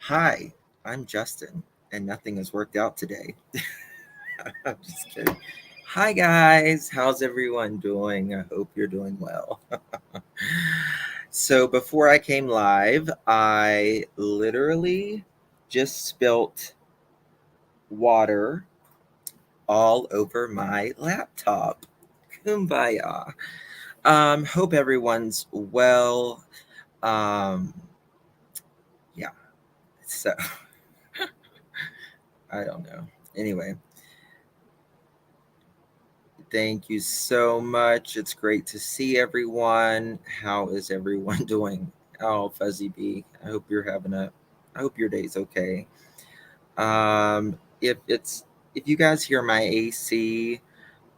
Hi, I'm Justin, and nothing has worked out today. I'm just kidding. Hi, guys. How's everyone doing? I hope you're doing well. So, before I came live, I literally just spilt water all over my laptop. Kumbaya. Hope everyone's well. Um, yeah, so I don't know. Anyway, thank you so much. It's great to see everyone. How is everyone doing? Oh, Fuzzy B. I hope your day's okay. If you guys hear my AC,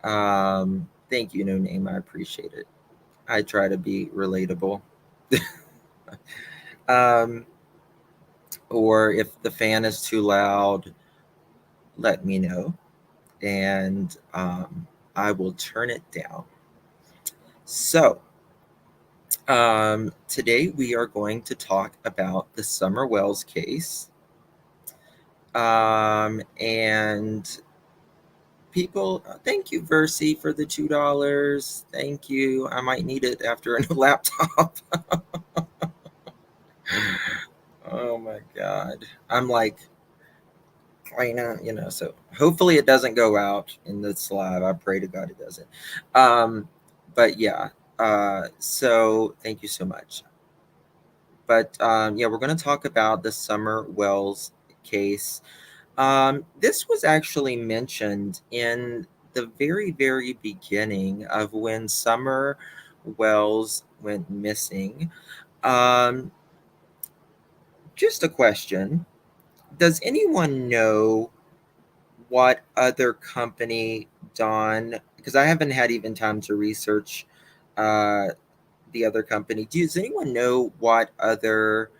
thank you, No Name. I appreciate it. I try to be relatable. um, or if the fan is too loud, let me know, and I will turn it down. So, today we are going to talk about the Summer Wells case. And people, thank you, Versi, for the $2. Thank you. I might need it after a new laptop. Oh my God. I'm like, so hopefully it doesn't go out in this live. I pray to God it doesn't. But yeah, so thank you so much. But yeah, we're going to talk about the Summer Wells case. This was actually mentioned in the very, very beginning of when Summer Wells went missing. Um, just a question. Does anyone know what other company Dawn, because I haven't had even time to research uh, the other company. Does anyone know what other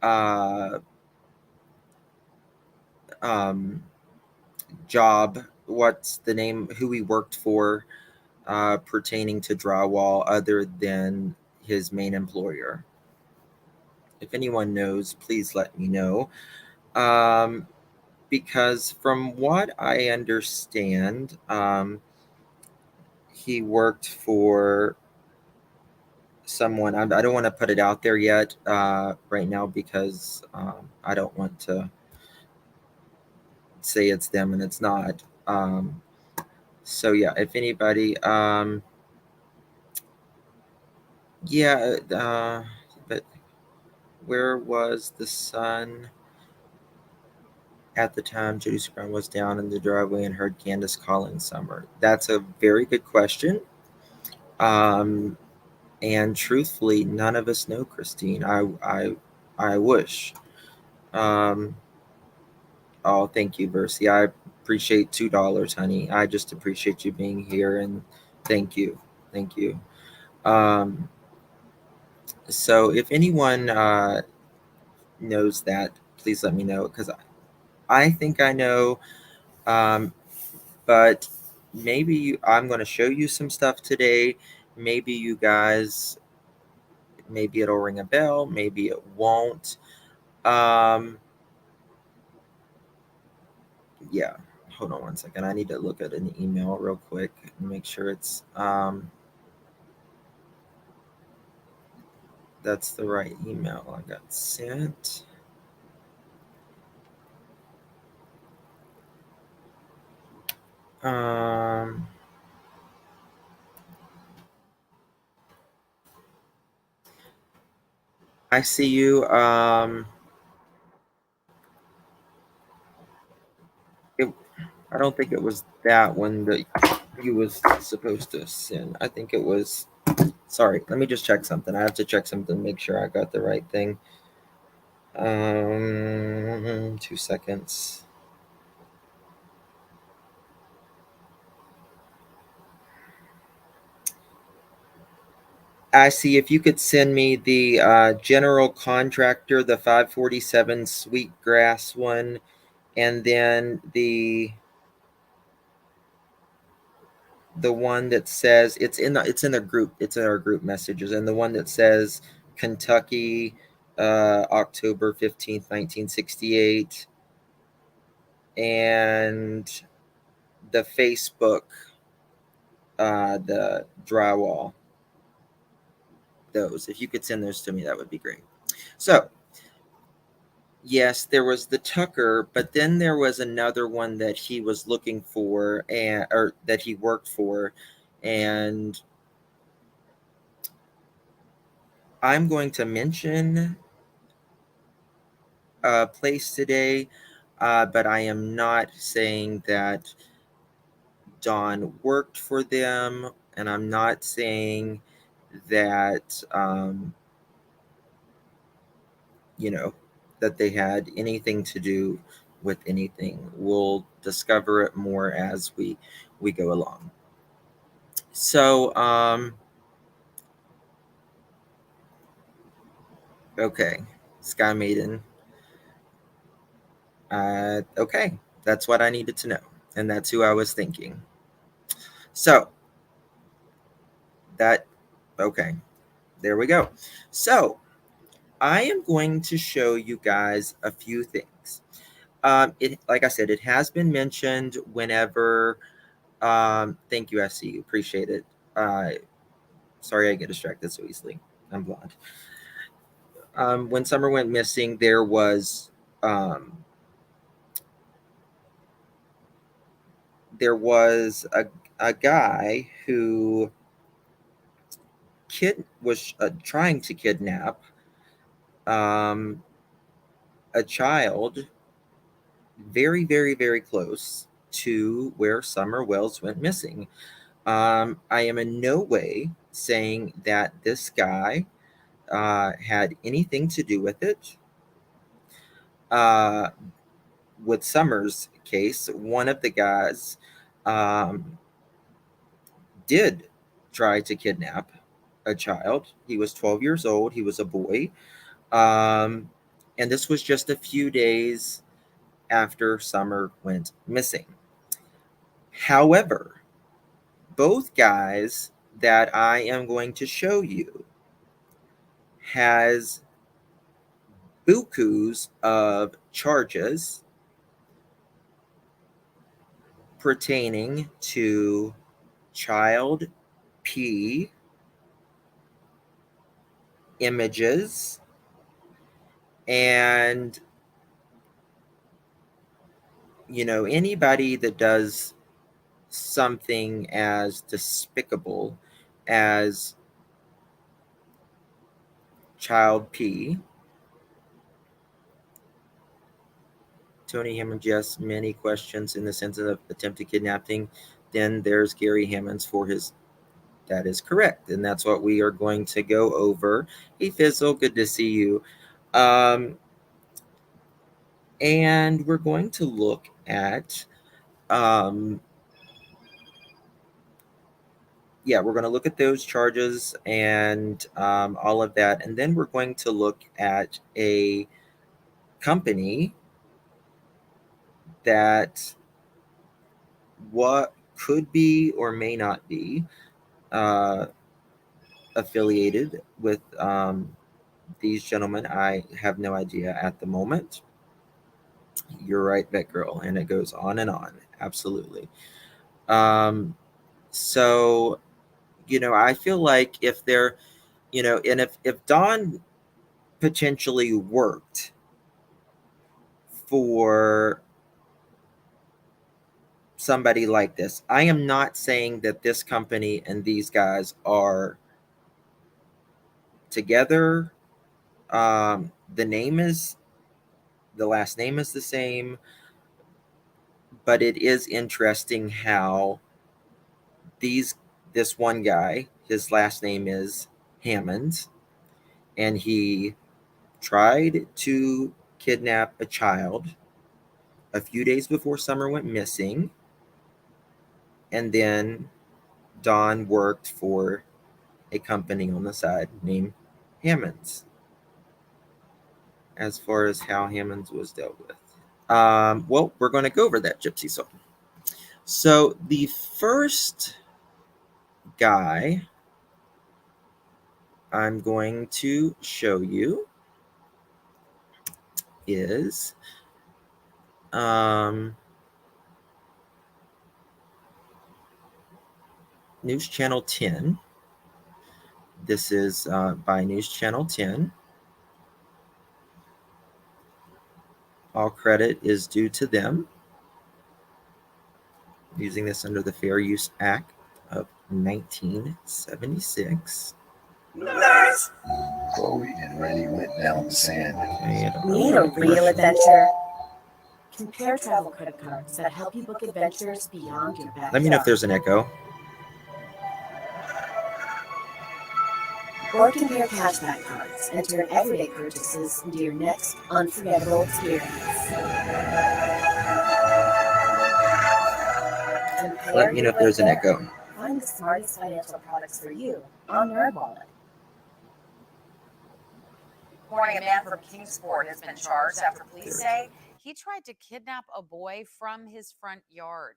uh, um, job, what's the name, who he worked for pertaining to drywall other than his main employer? If anyone knows, please let me know. Um, because from what I understand, he worked for someone. I don't want to put it out there yet right now because I don't want to say it's them and it's not. So yeah, if anybody, yeah, but where was the sun at the time Judy Brown was down in the driveway and heard Candace calling Summer? That's a very good question. Um, and truthfully, none of us know, Christine. I wish. Um, oh, thank you, Versi. I appreciate $2, honey. I just appreciate you being here and thank you, thank you. Um, so if anyone knows that, please let me know because I think I know. Um, but maybe I'm going to show you some stuff today. Maybe you guys, maybe it'll ring a bell, maybe it won't. Um, yeah, hold on one second. I need to look at an email real quick and make sure it's that's the right email I got sent. Um, I see you. It, I don't think it was that one that you was supposed to send. I think it was. Sorry, let me just check something. I have to check something, make sure I got the right thing. 2 seconds. I see if you could send me the general contractor, the 547 Sweetgrass one, and then the one that says it's in the group, it's in our group messages, and the one that says Kentucky October 15th, 1968, and the Facebook, the drywall. Those, if you could send those to me, that would be great. So, yes, there was the Tucker, but then there was another one that he was looking for, and or that he worked for, and I'm going to mention a place today, but I am not saying that Don worked for them, and I'm not saying that you know, that they had anything to do with anything. We'll discover it more as we go along. So, okay, Sky Maiden. Okay, that's what I needed to know, and that's who I was thinking. So that, okay, there we go. So I am going to show you guys a few things. It, like I said, it has been mentioned whenever. Thank you, SC. Appreciate it. Sorry, I get distracted so easily. I'm blonde. When Summer went missing, um, there was a guy who was trying to kidnap um, a child very, very, very close to where Summer Wells went missing. I am in no way saying that this guy had anything to do with it. Uh, with Summer's case, one of the guys um, did try to kidnap a child. He was 12 years old. He was a boy. Um, and this was just a few days after Summer went missing. However, both guys that I am going to show you has bukus of charges pertaining to child P images and anybody that does something as despicable as child P. Tony Hammond, yes, many questions in the sense of attempted kidnapping. Then there's Gary Hammonds for his. That is correct, and that's what we are going to go over. Hey Fizzle, good to see you. And we're going to look at we're going to look at those charges and all of that. And then we're going to look at a company that what could be or may not be uh, affiliated with these gentlemen. I have no idea at the moment. You're right, Vet Girl. And it goes on and on. Absolutely. So, I feel like if they're, and if Don potentially worked for somebody like this, I am not saying that this company and these guys are together. The last name is the same, but it is interesting how this one guy, his last name is Hammonds, and he tried to kidnap a child a few days before Summer went missing, and then Don worked for a company on the side named Hammonds, as far as how Hammonds was dealt with. Well, we're going to go over that, Gypsy Soul. So the first guy I'm going to show you is News Channel 10. This is by News Channel 10. All credit is due to them, using this under the Fair Use Act of 1976. Nice! Chloe and Rennie went down the sand. Need a real adventure? Compare travel credit cards that help you book adventures beyond your backyard. Let me know if there's an echo. Or compare cashback cards and turn everyday purchases into your next unforgettable experience. Let me know if there's an echo. Find the smartest financial products for you on NerdWallet. Morning, a man from Kingsport has been charged after police say he tried to kidnap a boy from his front yard.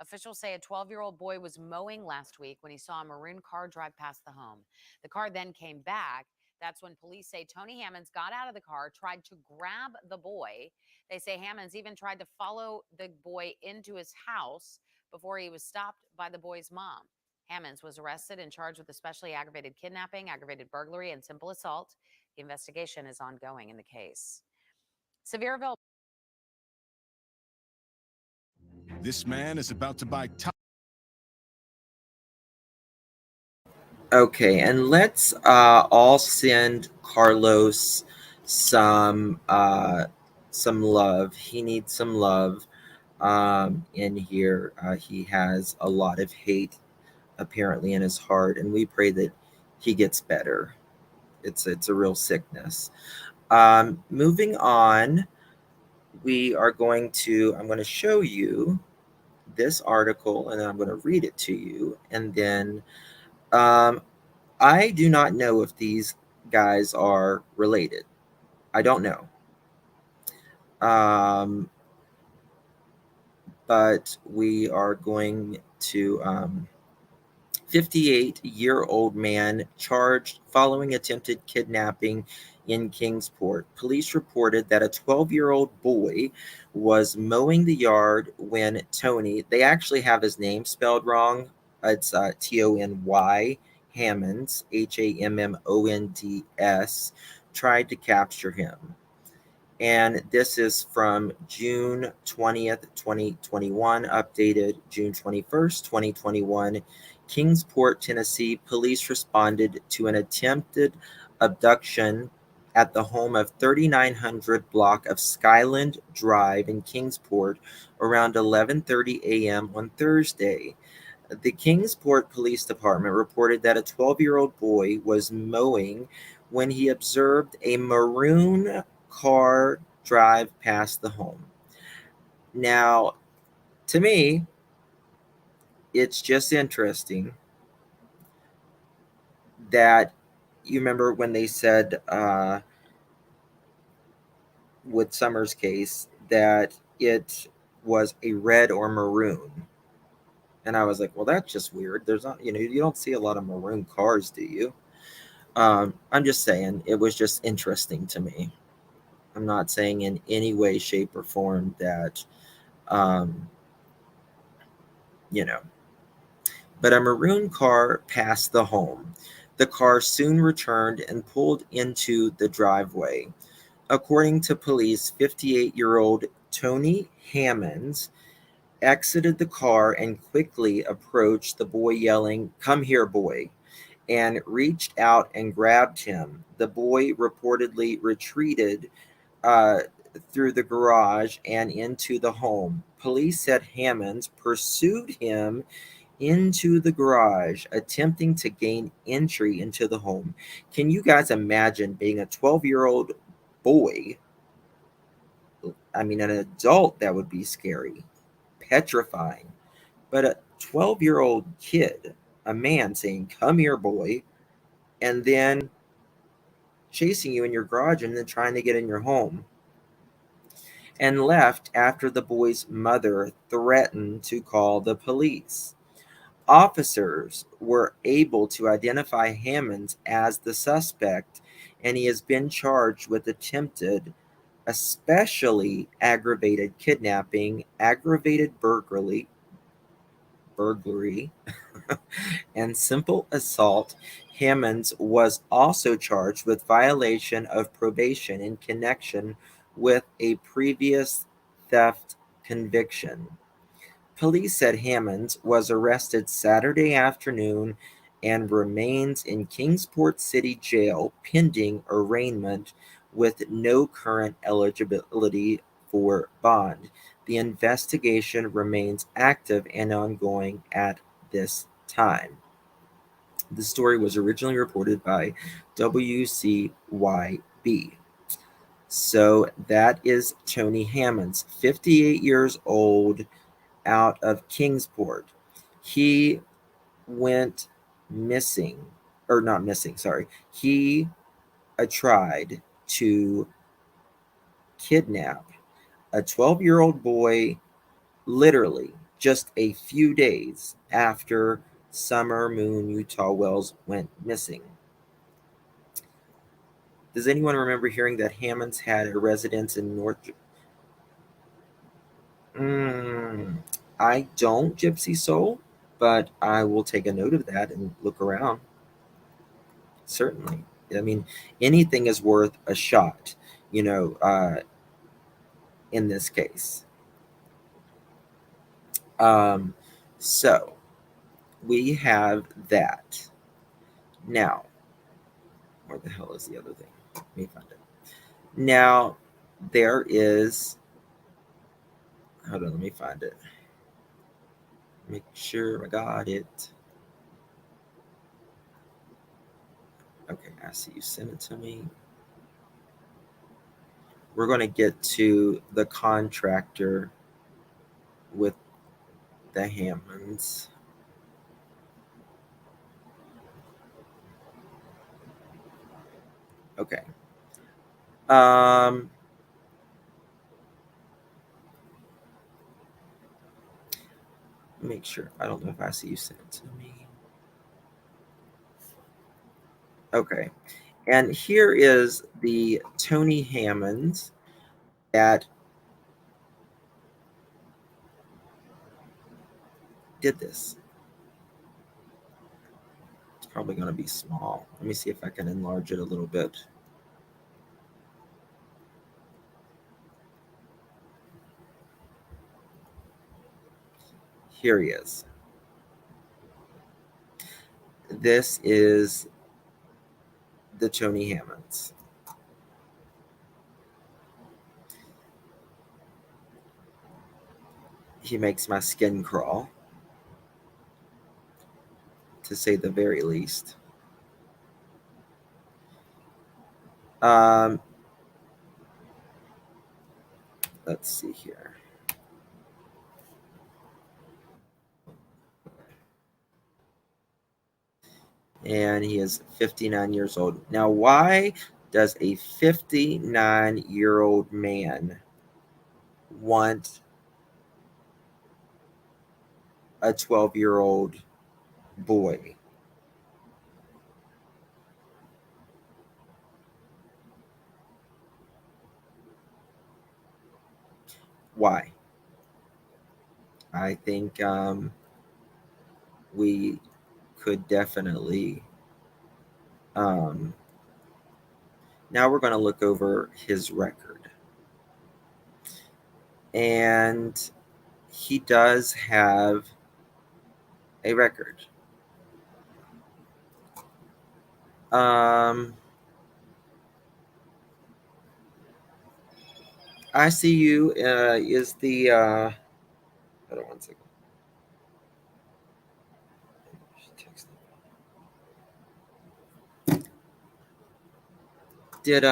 Officials say a 12-year-old boy was mowing last week when he saw a maroon car drive past the home. The car then came back. That's when police say Tony Hammonds got out of the car, tried to grab the boy. They say Hammonds even tried to follow the boy into his house before he was stopped by the boy's mom. Hammonds was arrested and charged with especially aggravated kidnapping, aggravated burglary, and simple assault. The investigation is ongoing in the case. Sevierville. This man is about to buy top. Okay, and let's all send Carlos some love. He needs some love in here. He has a lot of hate apparently in his heart, and we pray that he gets better. It's a real sickness. Moving on, I'm going to show you this article, and then I'm going to read it to you, and then I do not know if these guys are related. I don't know. But we are going to 58-year-old man charged following attempted kidnapping in Kingsport. Police reported that a 12-year-old boy was mowing the yard when Tony, they actually have his name spelled wrong. It's Tony Hammonds, Hammonds, tried to capture him. And this is from June 20th, 2021, updated June 21st, 2021. Kingsport, Tennessee, police responded to an attempted abduction at the home of 3900 block of Skyland Drive in Kingsport around 11:30 a.m. on Thursday. The Kingsport Police Department reported that a 12-year-old boy was mowing when he observed a maroon car drive past the home. Now, to me, it's just interesting that you remember when they said with Summer's case that it was a red or maroon. And I was like, well, that's just weird. There's not, you don't see a lot of maroon cars, do you? I'm just saying it was just interesting to me. I'm not saying in any way, shape, or form that, But a maroon car passed the home. The car soon returned and pulled into the driveway. According to police, 58-year-old Tony Hammonds exited the car and quickly approached the boy, yelling, "Come here, boy," and reached out and grabbed him. The boy reportedly retreated through the garage and into the home. Police said Hammonds pursued him into the garage, attempting to gain entry into the home. Can you guys imagine being a 12-year-old boy? I mean, an adult, that would be scary, petrifying. But a 12-year-old kid, a man saying, "Come here, boy," and then chasing you in your garage and then trying to get in your home, and left after the boy's mother threatened to call the police. Officers were able to identify Hammonds as the suspect, and he has been charged with attempted especially aggravated kidnapping, aggravated burglary, and simple assault. Hammonds was also charged with violation of probation in connection with a previous theft conviction. Police said Hammonds was arrested Saturday afternoon and remains in Kingsport City Jail pending arraignment with no current eligibility for bond. The investigation remains active and ongoing at this time. The story was originally reported by WCYB. So that is Tony Hammonds, 58 years old, out of Kingsport. He went missing, or not missing, sorry. He tried to kidnap a 12-year-old boy literally just a few days after Summer Moon Utah Wells went missing. Does anyone remember hearing that Hammonds had a residence in North? I don't, Gypsy Soul, but I will take a note of that and look around. Certainly. I mean, anything is worth a shot, in this case. So we have that. Now, where the hell is the other thing? Let me find it. Now, there is, hold on, let me find it. Make sure I got it. Okay, I see you sent it to me. We're going to get to the contractor with the Hammonds. Okay. Make sure. I don't know if I see you sent it to me. Okay. And here is the Tony Hammonds that did this. It's probably going to be small. Let me see if I can enlarge it a little bit. Here he is. This is the Tony Hammonds. He makes my skin crawl, to say the very least. Let's see here. And he is 59 years old. Now, why does a 59-year-old man want a 12-year-old boy? Why? I think we could definitely. Now we're going to look over his record. And he does have a record. ICU is the. Hold on one second. Did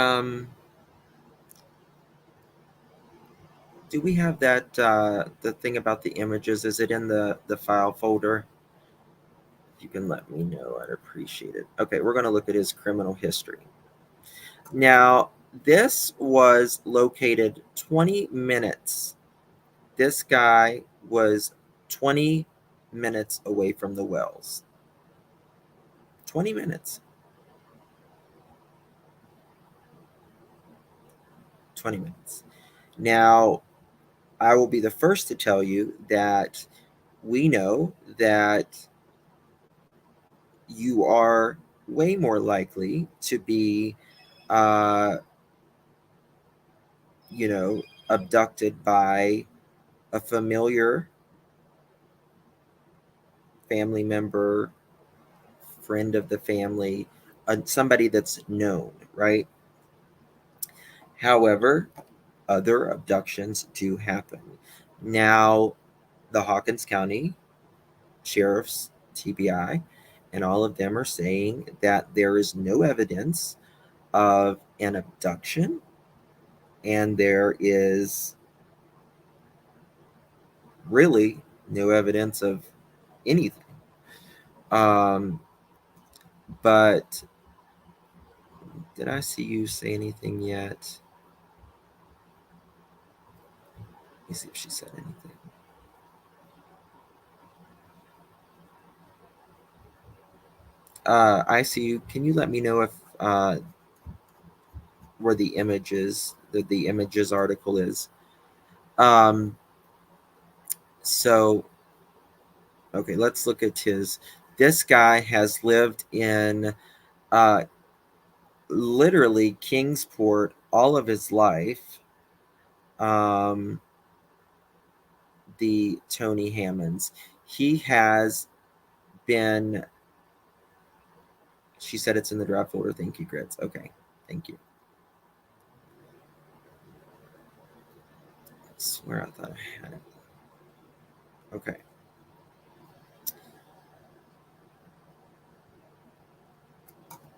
do we have that the thing about the images? Is it in the file folder? If you can let me know, I'd appreciate it. Okay, we're going to look at his criminal history. Now, this was located 20 minutes. This guy was 20 minutes away from the wells. 20 minutes. 20 minutes. Now, I will be the first to tell you that we know that you are way more likely to be, uh, abducted by a familiar family member, friend of the family, somebody that's known, right? However, other abductions do happen. Now, the Hawkins County Sheriff's TBI and all of them are saying that there is no evidence of an abduction and there is really no evidence of anything. But did I see you say anything yet? Let me see if she said anything. I see you. Can you let me know if where the images, the images article is? Um, so, okay, let's look at his. This guy has lived in uh, literally Kingsport all of his life. The Tony Hammonds. He has been. She said it's in the draft folder. Thank you, Grits. Okay, thank you. I swear I thought I had it. Okay.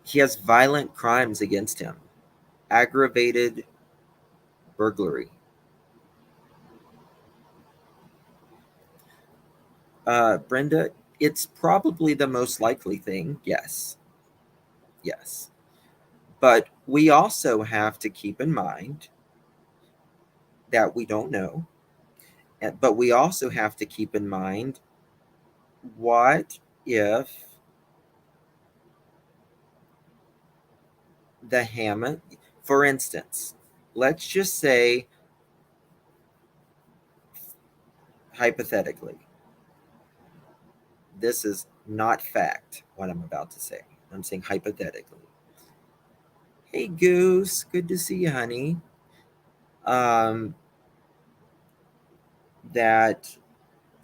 He has violent crimes against him. Aggravated burglary. Brenda, it's probably the most likely thing. Yes. Yes. But we also have to keep in mind that we don't know. But we also have to keep in mind, what if the Hammond, for instance, let's just say, hypothetically, this is not fact, what I'm about to say. I'm saying hypothetically. Hey, Goose, good to see you, honey. Um, that,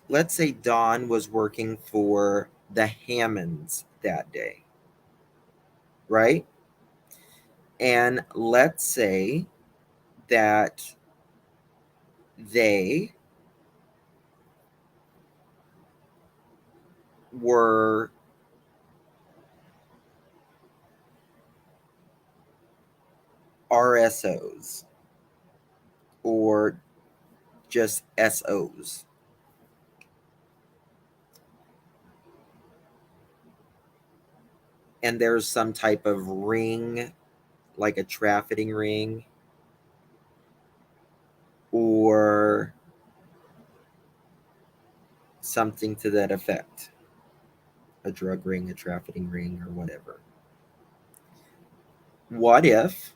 let's say Dawn was working for the Hammonds that day, right? And let's say that they were RSOs or just SOs. And there's some type of ring, like a trafficking ring, or something to that effect, a drug ring, a trafficking ring, or whatever. What if,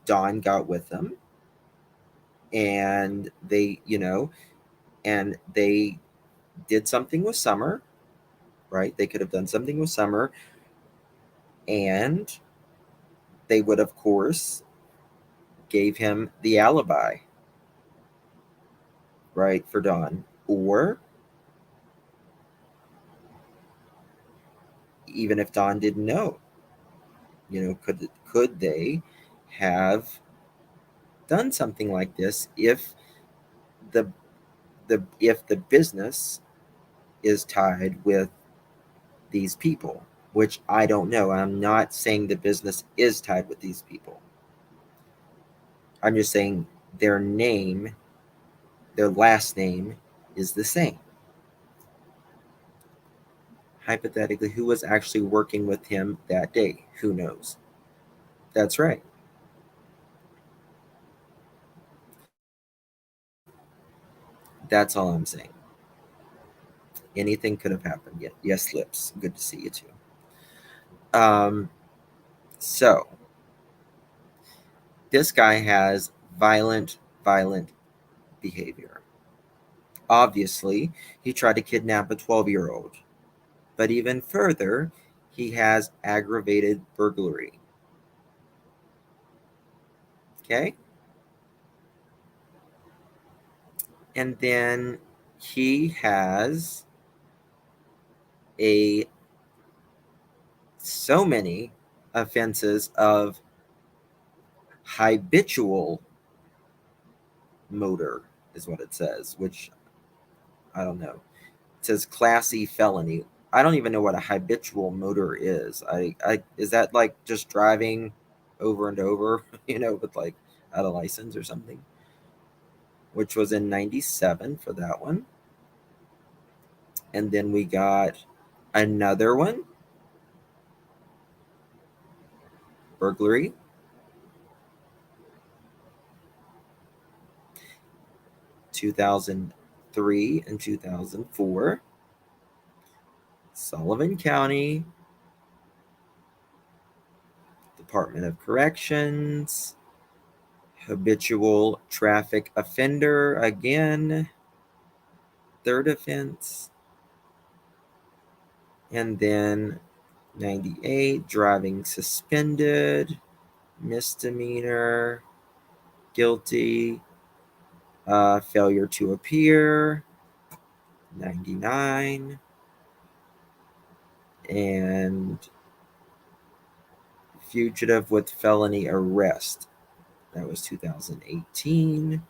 Dawn got with them and they did something with Summer, right? They could have done something with Summer, and they would, of course, gave him the alibi, right, for Dawn. Or even if Dawn didn't know, could they have done something like this if the the business is tied with these people, which I don't know. I'm not saying the business is tied with these people. I'm just saying their name, their last name is the same. Hypothetically, who was actually working with him that day? Who knows? That's right. That's all I'm saying. Anything could have happened. Yes, Lips. Good to see you too. So This guy has violent behavior. Obviously, he tried to kidnap a 12-year-old. But even further, he has aggravated burglary. Okay? And then he has so many offenses of habitual motor is what it says, which I don't know. It says Class E felony. I don't even know what a habitual motor is. I is that like just driving over and over, with like out of license or something? Which was in 97 for that one. And then we got another one, burglary. 2003 and 2004. Sullivan County Department of Corrections. Habitual traffic offender again. Third offense. And then 98, driving suspended, misdemeanor, guilty, failure to appear, 99, and fugitive with felony arrest. That was 2018.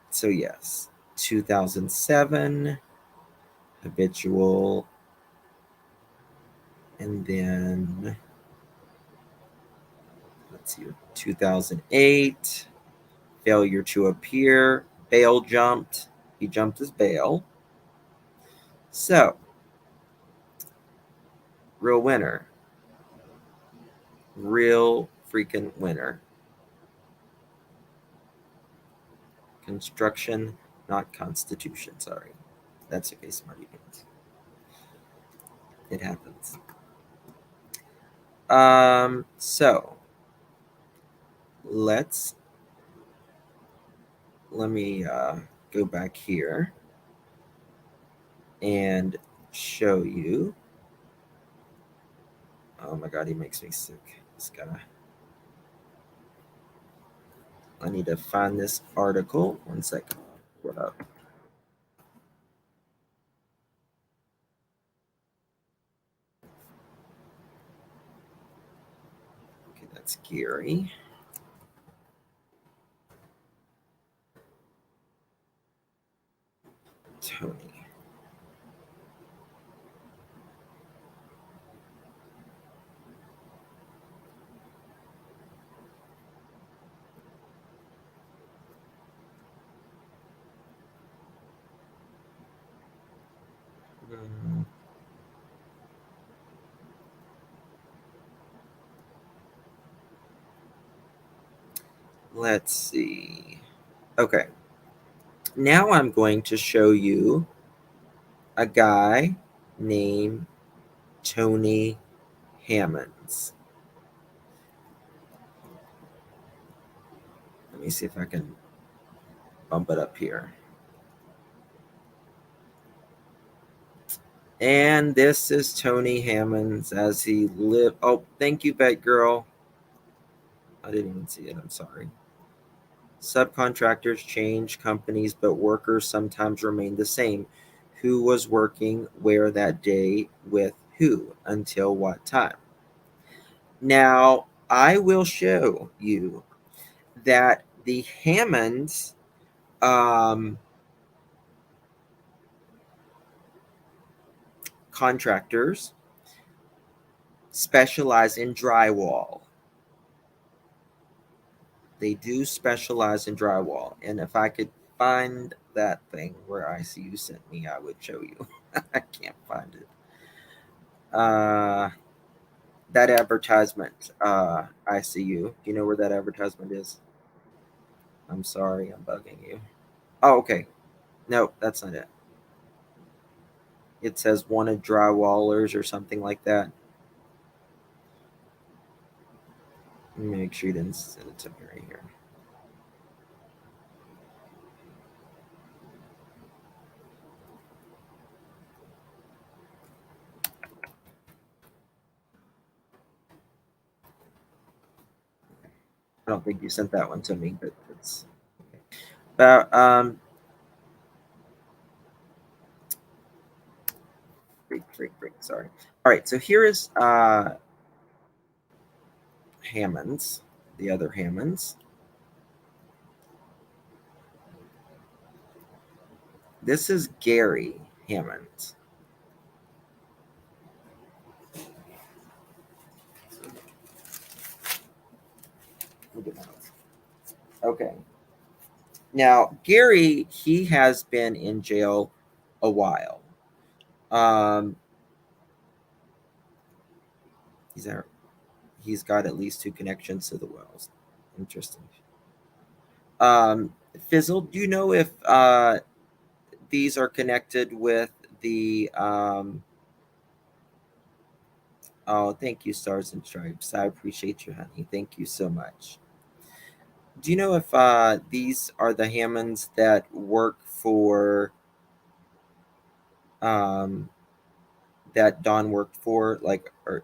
So yes, 2007, habitual, and then let's see, 2008, failure to appear, bail jumped. He jumped his bail. So, real winner. Real freaking winner. Construction, not constitution. Sorry. That's okay, smarty pants. It happens. So let me go back here and show you. Oh my god, he makes me sick, this guy. I need to find this article. 1 second. What up? Okay, that's Gary. Tony. Let's see. Okay. Now I'm going to show you a guy named Tony Hammonds. Let me see if I can bump it up here. And this is Tony Hammonds as he lived. Oh, thank you, Bet Girl. I didn't even see it. I'm sorry. Subcontractors change companies, but workers sometimes remain the same. Who was working where that day with who until what time? Now, I will show you that the Hammonds contractors specialize in drywall. They do specialize in drywall. And if I could find that thing where ICU sent me, I would show you. I can't find it. That advertisement, ICU. Do you know where that advertisement is? I'm sorry, I'm bugging you. Oh, okay. No, that's not it. It says wanted drywallers or something like that. Let me make sure you didn't send it to me right here. I don't think you sent that one to me, but it's about freak. Sorry. All right, so here is Hammonds, the other Hammonds. This is Gary Hammonds. Okay. Now, Gary, he has been in jail a while. Um, he's got at least 2 connections to the Wells. Interesting. Fizzle, do you know if these are connected with the oh, thank you, Stars and Stripes. I appreciate you, honey. Thank you so much. Do you know if these are the Hammonds that work for um, that Don worked for? Like, are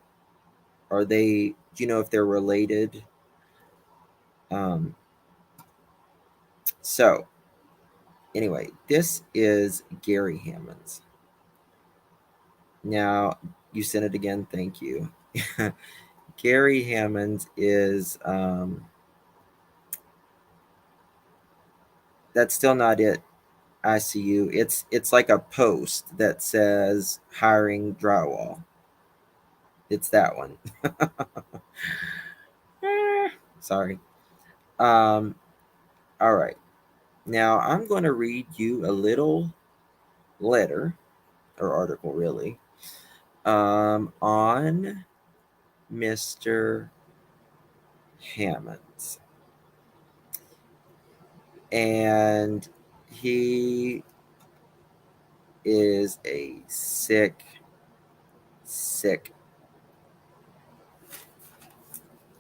they? Do you know if they're related? Um, so anyway, this is Gary Hammonds. Now you sent it again. Thank you. Gary Hammonds is that's still not it. I see you. It's like a post that says hiring drywall. It's that one. Sorry. Um, all right. Now I'm going to read you a little letter or article, really, on Mr. Hammonds. And he is a sick,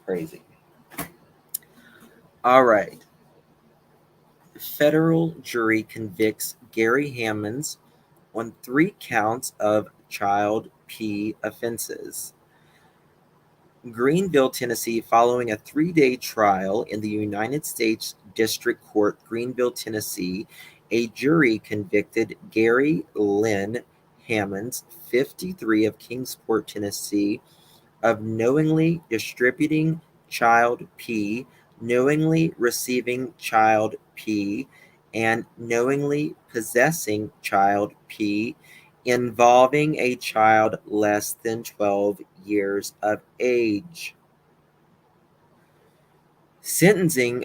crazy. All right. Federal jury convicts Gary Hammonds on 3 counts of child P offenses. Greenville, Tennessee, following a 3-day trial in the United States District Court, Greenville, Tennessee, a jury convicted Gary Lynn Hammonds, 53, of Kingsport, Tennessee, of knowingly distributing child P, knowingly receiving child P, and knowingly possessing child P involving a child less than 12 years of age. Sentencing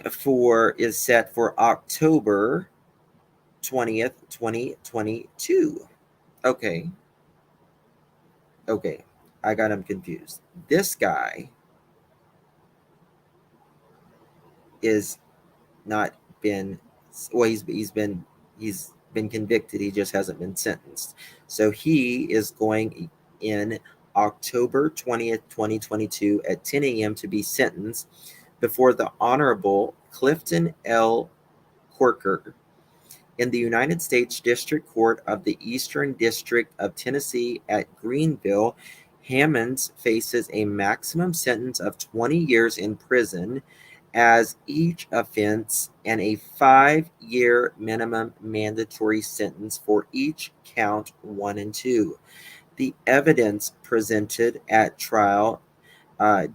is set for October 20th, 2022. Okay. I got him confused. This guy is not been well, he's been convicted, he just hasn't been sentenced. So he is going in October 20th, 2022 at 10 a.m. to be sentenced before the Honorable Clifton L. Corker in the United States District Court of the Eastern District of Tennessee at Greenville. Hammonds faces a maximum sentence of 20 years in prison as each offense and a 5-year minimum mandatory sentence for each count 1 and 2. The evidence presented at trial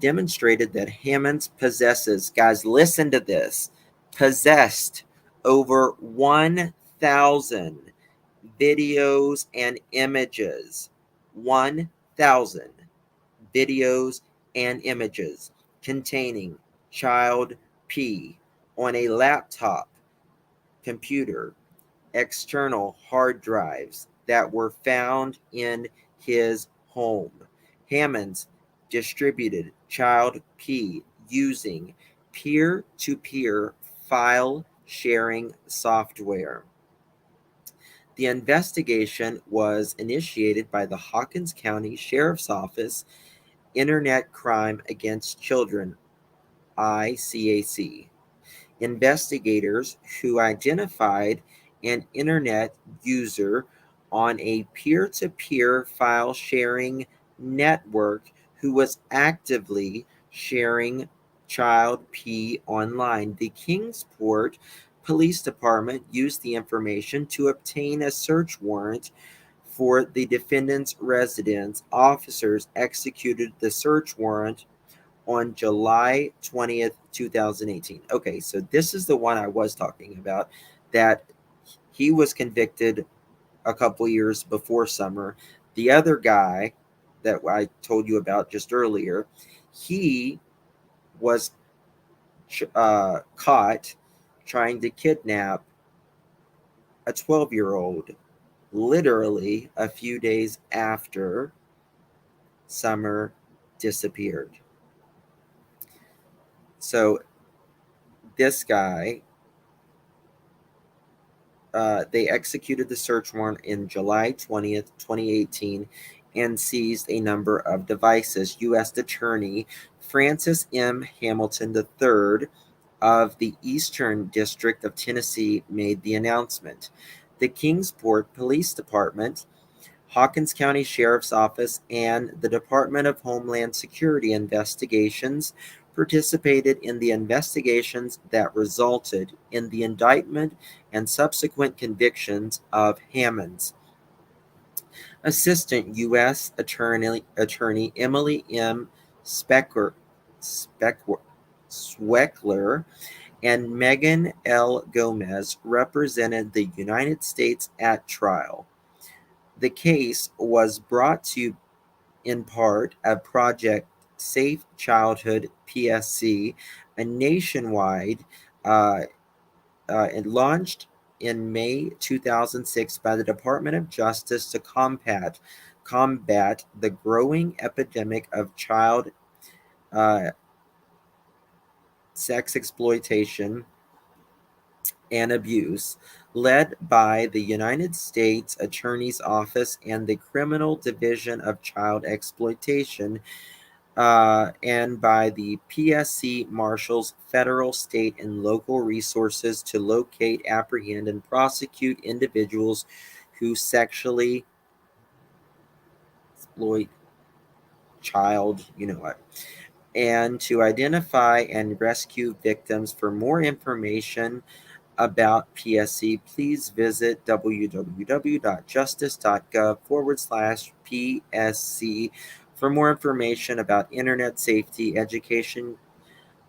demonstrated that Hammonds possesses, guys, listen to this, possessed over 1,000 videos and images. 1,000 videos and images containing child P on a laptop, computer, external hard drives that were found in his home. Hammonds distributed child P using peer-to-peer file sharing software. The investigation was initiated by the Hawkins County Sheriff's Office Internet Crime Against Children ICAC. Investigators who identified an internet user on a peer to peer file sharing network who was actively sharing child pee online. The Kingsport Police Department used the information to obtain a search warrant for the defendant's residence. Officers executed the search warrant on July 20th, 2018. Okay, so this is the one I was talking about, that he was convicted a couple years before summer. The other guy that I told you about just earlier, he was caught trying to kidnap a 12-year-old literally a few days after Summer disappeared. So this guy, they executed the search warrant in July 20th, 2018, and seized a number of devices. U.S. Attorney Francis M. Hamilton III of the Eastern District of Tennessee made the announcement. The Kingsport Police Department, Hawkins County Sheriff's Office, and the Department of Homeland Security investigations participated in the investigations that resulted in the indictment and subsequent convictions of Hammonds. Assistant U.S. Attorney Emily M. Sweckler and Megan L. Gomez represented the United States at trial. The case was brought to in part of Project Safe Childhood PSC, a nationwide and launched in May 2006 by the Department of Justice to combat the growing epidemic of child uh, sex exploitation and abuse, led by the United States Attorney's Office and the Criminal Division of Child Exploitation, and by the PSC marshals federal, state, and local resources to locate, apprehend, and prosecute individuals who sexually exploit child, you know what, and to identify and rescue victims. For more information about PSC, please visit www.justice.gov/PSC. For more information about internet safety education,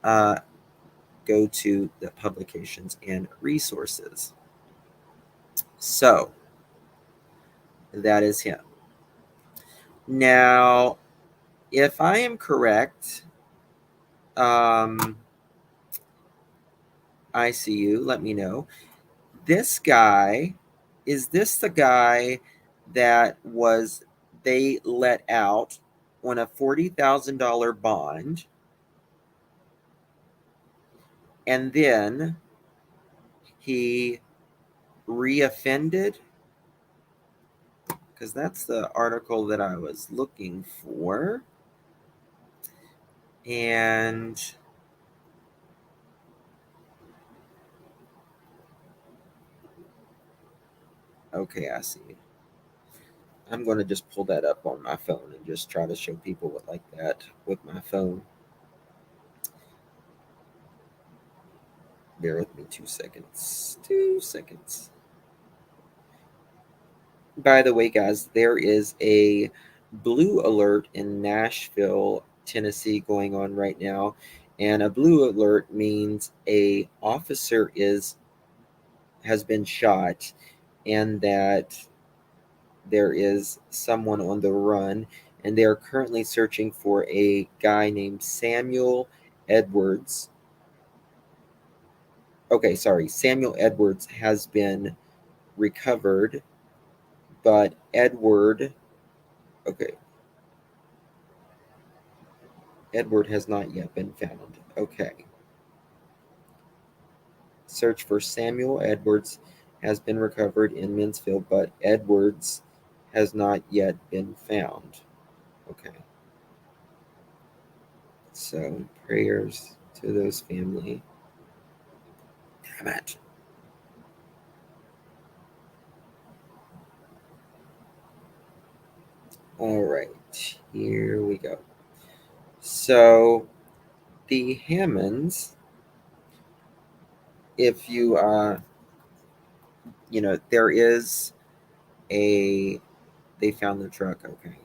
go to the publications and resources. So that is him. Now, if I am correct, I see you. Let me know. This guy, is this the guy that was they let out on a $40,000 bond, and then he reoffended? Because that's the article that I was looking for. And okay, I see. I'm going to just pull that up on my phone and just try to show people what like that with my phone. Bear with me 2 seconds. 2 seconds. By the way, guys, there is a blue alert in Nashville, Tennessee going on right now. And a blue alert means a officer has been shot, and that there is someone on the run, and they are currently searching for a guy named Samuel Edwards. Okay, sorry, Samuel Edwards has been recovered, but Edward has not yet been found. Okay. Search for Samuel Edwards has been recovered in Mansfield, but Edwards has not yet been found. Okay. So prayers to to those family. Damn it. All right, here we go. So the Hammonds, if you there is a they found the truck. Okay,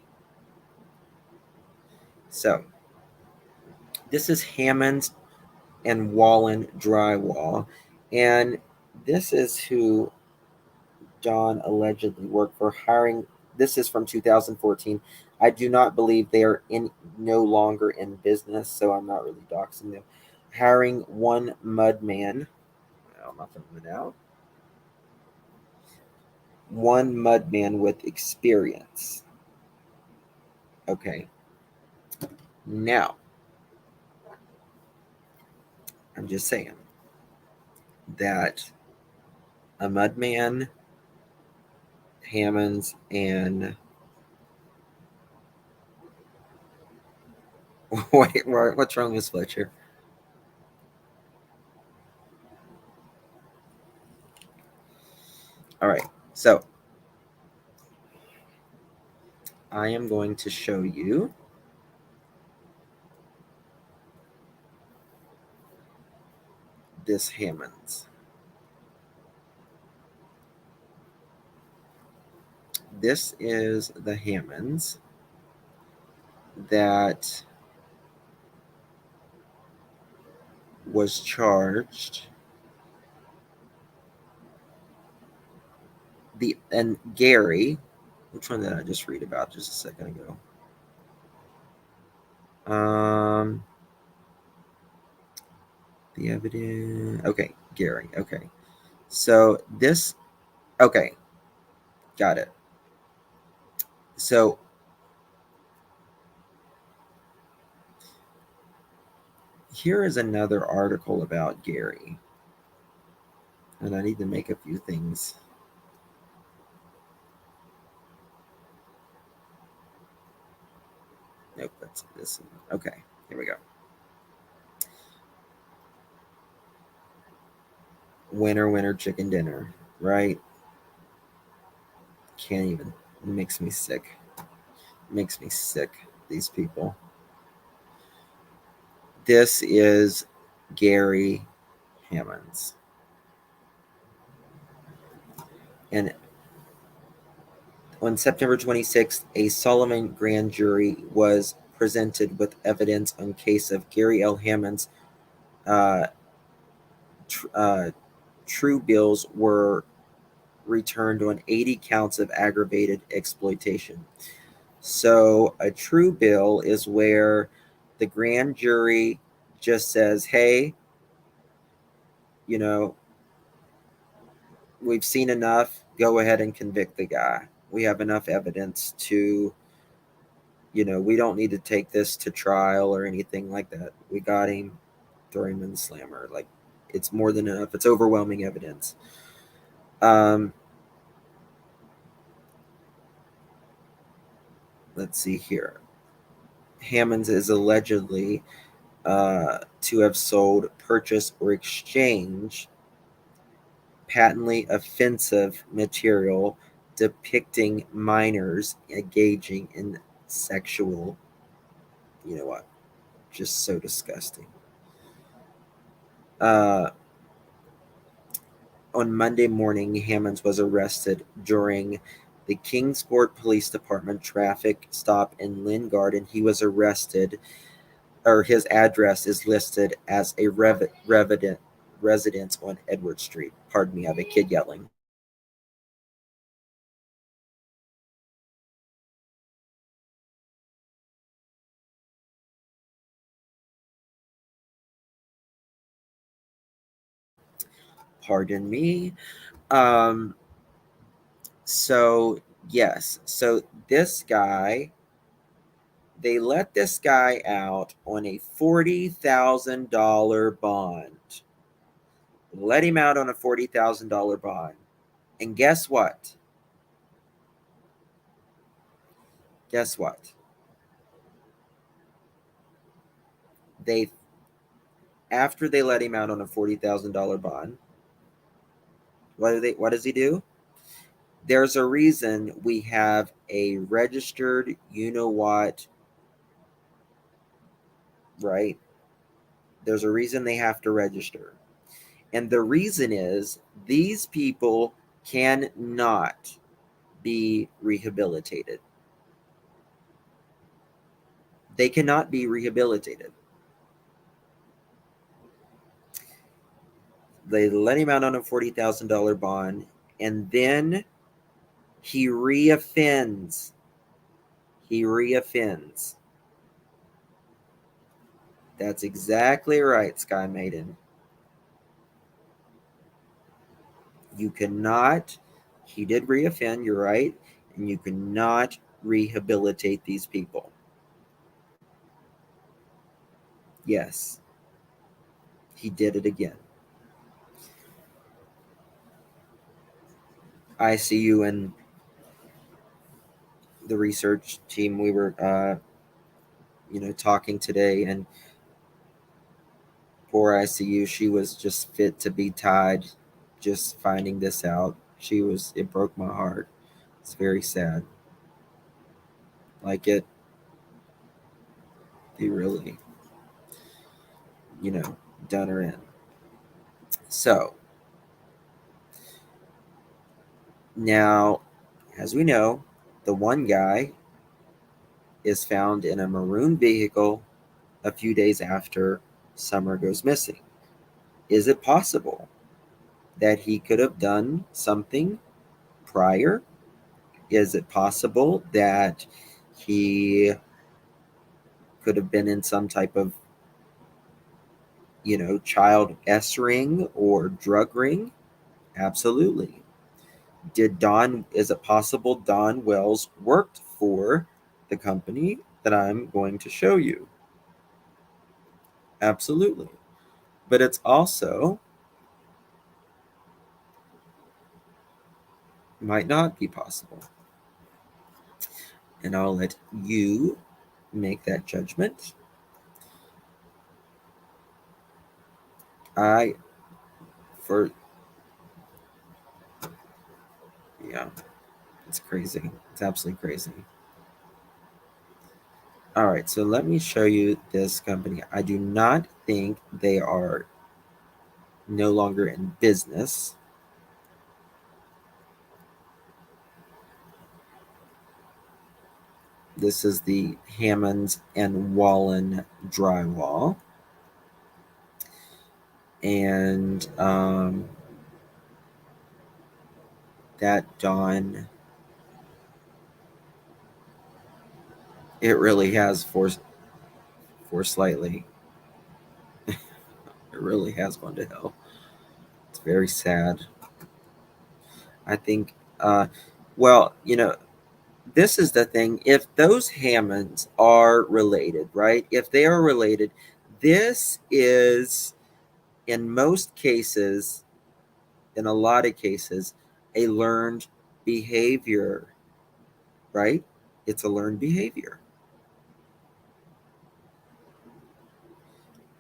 so this is Hammonds and Wallen Drywall, and this is who John allegedly worked for, hiring. This is from 2014. I do not believe they are no longer in business, so I'm not really doxing them. Hiring one mudman. Well, nothing went out. One mudman with experience. Okay. Now, I'm just saying that a mudman, Hammonds, and wait, what's wrong, Miss Fletcher? All right, so I am going to show you this Hammonds. This is the Hammonds that was charged. And Gary, which one did I just read about just a second ago? The evidence. Okay, Gary. Okay, so this. Okay, got it. So here is another article about Gary, and I need to make a few things. Nope, that's this one. Okay, here we go. Winner, winner, chicken dinner, right? Can't even. It makes me sick. It makes me sick, these people. This is Gary Hammonds. And on September 26th, a Solomon grand jury was presented with evidence on case of Gary L. Hammonds. Uh, true bills were returned on 80 counts of aggravated exploitation. So a true bill is where the grand jury just says, hey, we've seen enough. Go ahead and convict the guy. We have enough evidence to, we don't need to take this to trial or anything like that. We got him, throw him in the slammer. Like, it's more than enough. It's overwhelming evidence. Let's see here. Hammonds is allegedly to have sold, purchased, or exchanged patently offensive material depicting minors engaging in sexual, just so disgusting. On Monday morning, Hammonds was arrested during the Kingsport Police Department traffic stop in Lynn Garden. He was arrested, or his address is listed as a residence on Edward Street. Pardon me, I have a kid yelling. Pardon me. So yes, so this guy, they let this guy out on a $40,000 bond. Let him out on a $40,000 bond. And guess what? Guess what? They After they let him out on a $40,000 bond, what does he do? There's a reason we have a registered, you know what, right? There's a reason they have to register. And the reason is these people cannot be rehabilitated. They cannot be rehabilitated. They let him out on a $40,000 bond, and then he reoffends. He reoffends. That's exactly right, Sky Maiden. You cannot, he did reoffend, you're right, and you cannot rehabilitate these people. Yes, he did it again. I see you and the research team, we were, talking today, and poor ICU, she was just fit to be tied, just finding this out. It broke my heart. It's very sad. Like they really, done her in. So, now, as we know, the one guy is found in a maroon vehicle a few days after Summer goes missing. Is it possible that he could have done something prior? Is it possible that he could have been in some type of, child S ring or drug ring? Absolutely. Is it possible Don Wells worked for the company that I'm going to show you? Absolutely. But it's also might not be possible. And I'll let you make that judgment. Yeah, it's crazy. It's absolutely crazy. All right, so let me show you this company. I do not think they are no longer in business. This is the Hammonds and Wallen drywall. And that Dawn, it really has for slightly. It really has gone to hell. It's very sad. I think, well, this is the thing. If those Hammonds are related, right? If they are related, this is, in most cases, in a lot of cases, a learned behavior, right? It's a learned behavior.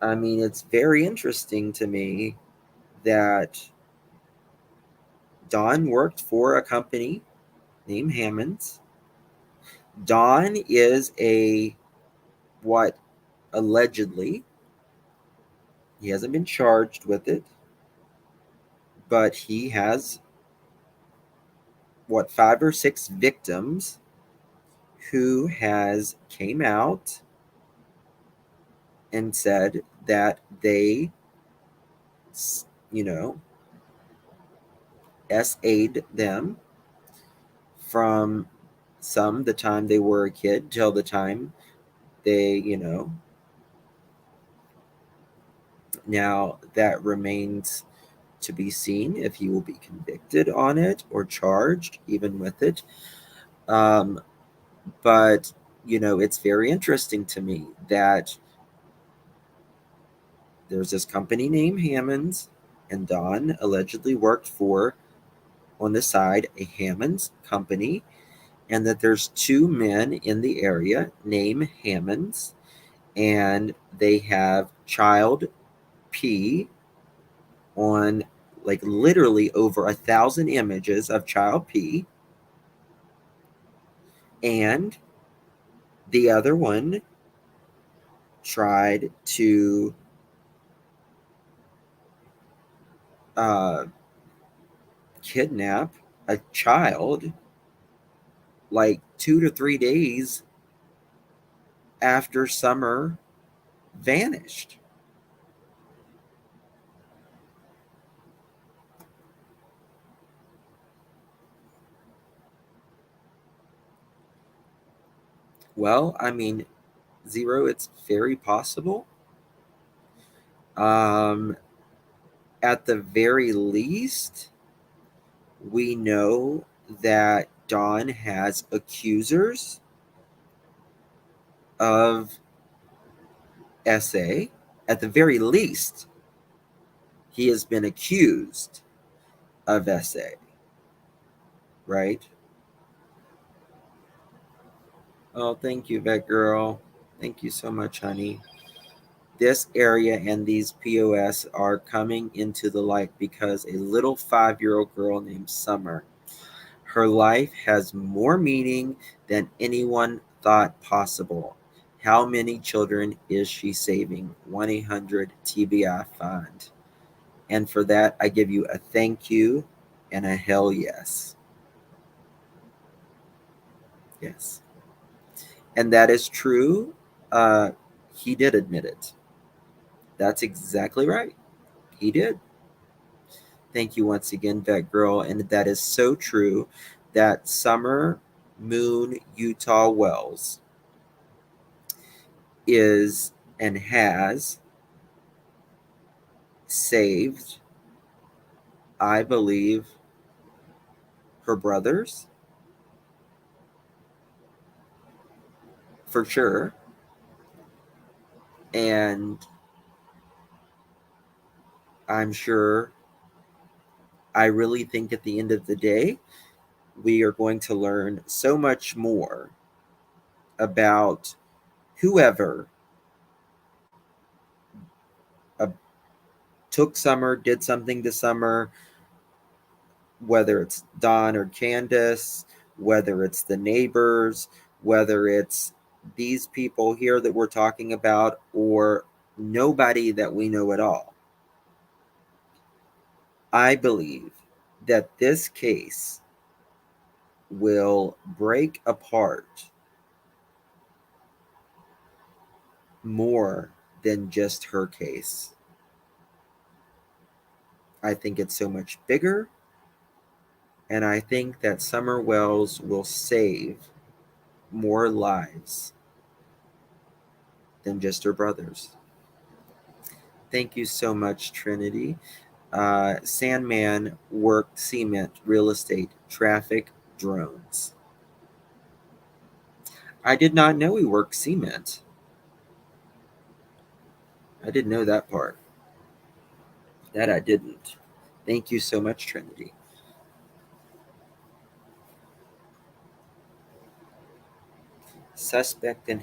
I mean, it's very interesting to me that Don worked for a company named Hammonds. Don is what allegedly, he hasn't been charged with it, but he has 5 or 6 victims who has came out and said that they, SA'd them from the time they were a kid till the time they, now that remains to be seen if he will be convicted on it or charged even with it. But, it's very interesting to me that there's this company named Hammonds, and Don allegedly worked for, on the side, a Hammonds company, and that there's 2 men in the area named Hammonds, and they have child pee on, like, literally over 1,000 images of child pee, and the other one tried to uh, kidnap a child like 2 to 3 days after Summer vanished. Well, I mean, Zero, it's very possible. Um, at the very least, we know that Dawn has accusers of SA. At the very least, he has been accused of SA, right? Oh, thank you, Vet Girl. Thank you so much, honey. This area and these POS are coming into the light because a little 5-year-old girl named Summer, her life has more meaning than anyone thought possible. How many children is she saving? 1-800-TBI Find. And for that, I give you a thank you and a hell yes. Yes. And that is true. He did admit it. That's exactly right. He did. Thank you once again, Vet Girl. And that is so true that Summer Moon Utah Wells is and has saved, I believe, her brothers for sure. And I'm sure, I really think at the end of the day, we are going to learn so much more about whoever uh, took Summer, did something to Summer, whether it's Don or Candace, whether it's the neighbors, whether it's these people here that we're talking about, or nobody that we know at all. I believe that this case will break apart more than just her case. I think it's so much bigger, and I think that Summer Wells will save more lives than just her brothers. Thank you so much, Trinity. Sandman worked cement, real estate, traffic, drones. I did not know he worked cement. I didn't know that part. That I didn't. Thank you so much, Trinity. Suspect in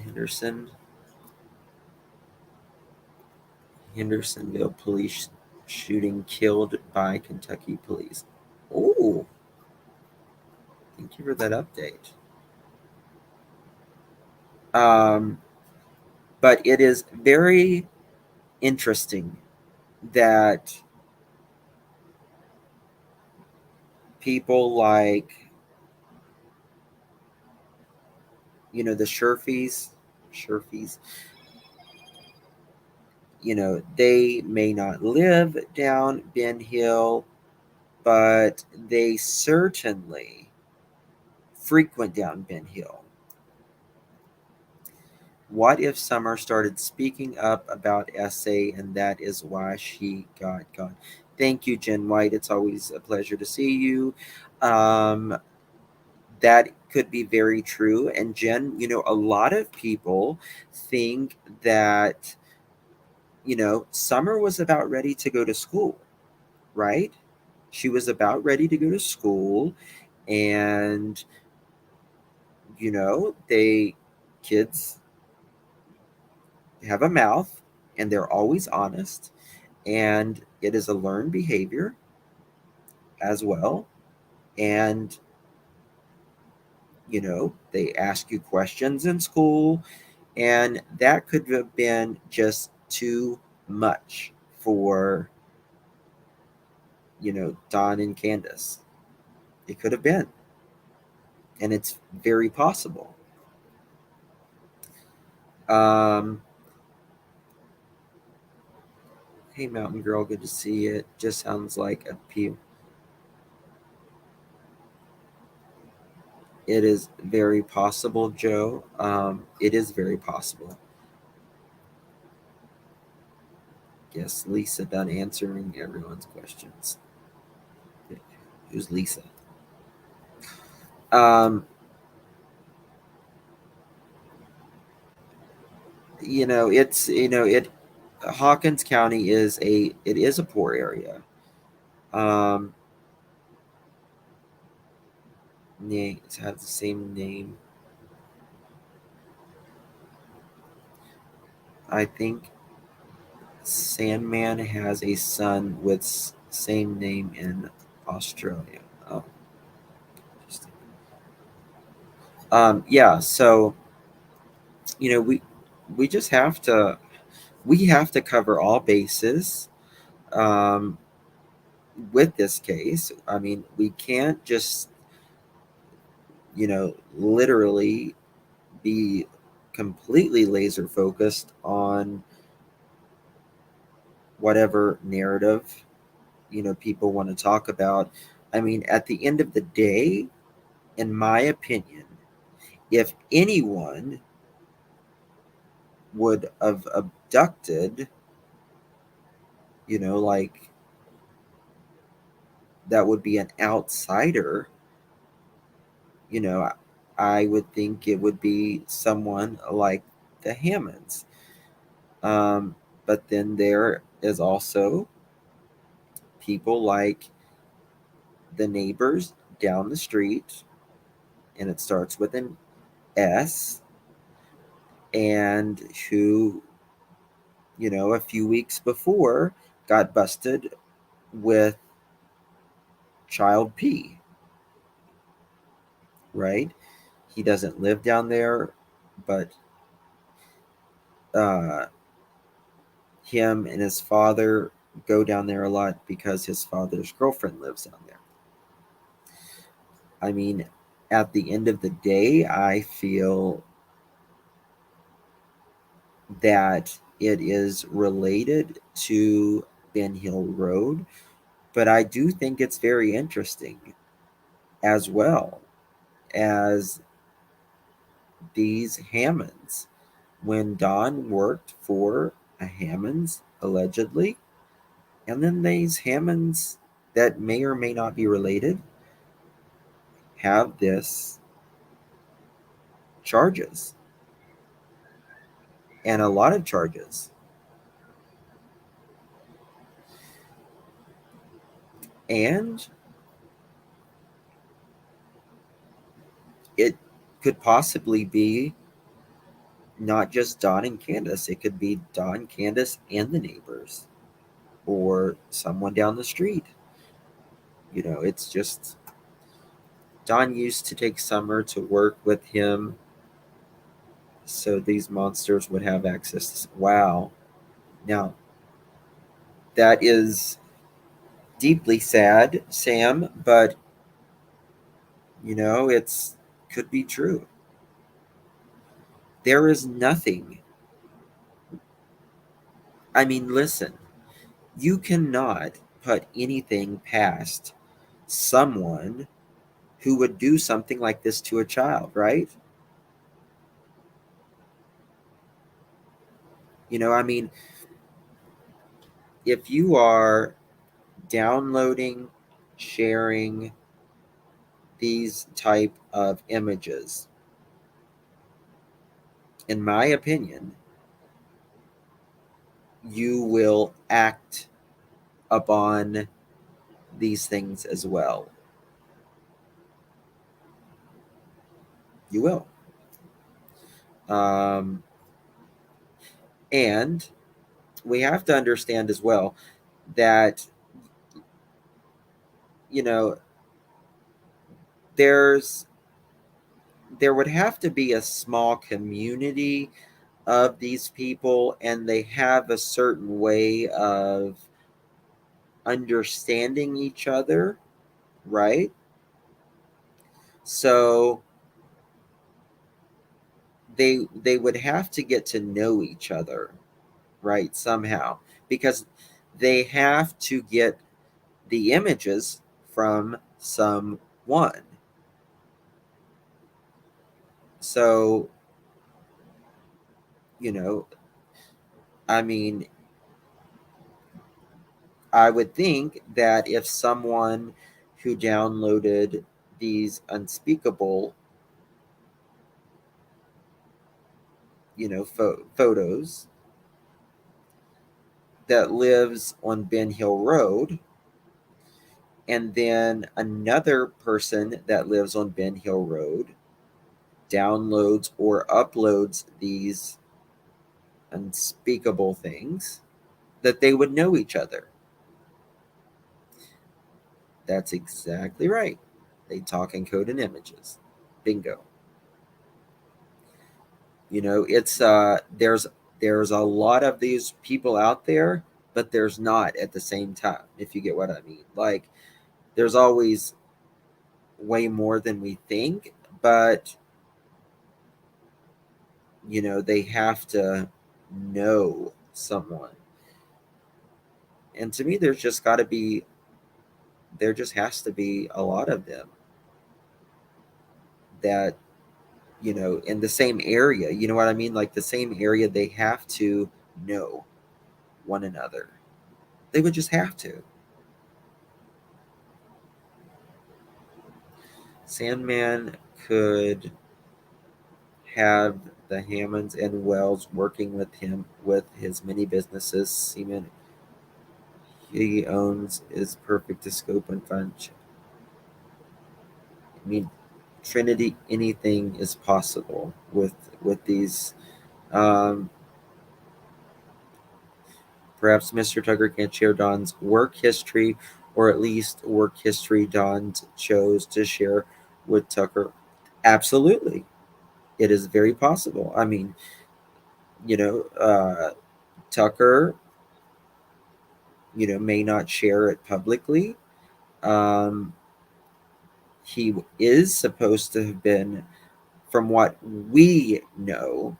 Hendersonville police shooting killed by Kentucky police. Oh, thank you for that update. But it is very interesting that people like, the Sherfies, they may not live down Ben Hill, but they certainly frequent down Ben Hill. What if Summer started speaking up about SA and that is why she got gone? Thank you, Jen White. It's always a pleasure to see you. That could be very true. And Jen, a lot of people think that, Summer was about ready to go to school, right? She was about ready to go to school, and, kids have a mouth and they're always honest. and it is a learned behavior as well. And they ask you questions in school, and that could have been just too much for Don and Candace. It could have been, and it's very possible. um Hey, Mountain Girl, good to see it. Just sounds like a pew. It is very possible, Joe. It is very possible. Yes, Lisa done answering everyone's questions. Who's Lisa? Um, it's it. Hawkins County is a poor area. Um, it has the same name. I think Sandman has a son with same name in Australia. Oh, interesting. Yeah. So we just have to cover all bases um, with this case. I mean, we can't just literally be completely laser focused on whatever narrative people want to talk about. I mean, at the end of the day, in my opinion, if anyone would have abducted, like, that would be an outsider, you know I would think it would be someone like the Hammonds. But then there is also people like the neighbors down the street, and it starts with an S, and who, a few weeks before got busted with child P, right? He doesn't live down there, but uh, him and his father go down there a lot because his father's girlfriend lives down there. I mean, at the end of the day, I feel that it is related to Ben Hill Road, but I do think it's very interesting as well as these Hammonds. When Don worked for a Hammonds, allegedly, and then these Hammonds that may or may not be related have this charges, and a lot of charges. And it could possibly be not just Don and Candace, it could be Don, Candace, and the neighbors, or someone down the street. It's just Don used to take Summer to work with him so these monsters would have access. Wow. Now, that is deeply sad, Sam, but it's could be true. There is nothing. I mean, listen, you cannot put anything past someone who would do something like this to a child, right? I mean, if you are downloading, sharing these type of images, in my opinion, you will act upon these things as well. You will. Um, and we have to understand as well that, you know, there's there would have to be a small community of these people, and they have a certain way of understanding each other, right? So they would have to get to know each other, right, somehow, because they have to get the images from someone. So, you know, I mean, I would think that if someone who downloaded these unspeakable, photos that lives on Ben Hill Road, and then another person that lives on Ben Hill Road downloads or uploads these unspeakable things, that they would know each other. That's exactly right. They talk in code and images. Bingo. It's there's a lot of these people out there, but there's not at the same time, if you get what I mean. Like, there's always way more than we think, but they have to know someone. And to me, there just has to be a lot of them that, in the same area, you know what I mean? Like, the same area, they have to know one another. They would just have to. Sandman could have the Hammonds and Wells working with him with his many businesses. Seaman he owns is perfect to scope and function. I mean, Trinity, anything is possible with these. Um, Perhaps Mr. Tucker can share Don's work history, or at least work history Don chose to share with Tucker. Absolutely, it is very possible. I mean, Tucker, may not share it publicly. Um, he is supposed to have been, from what we know,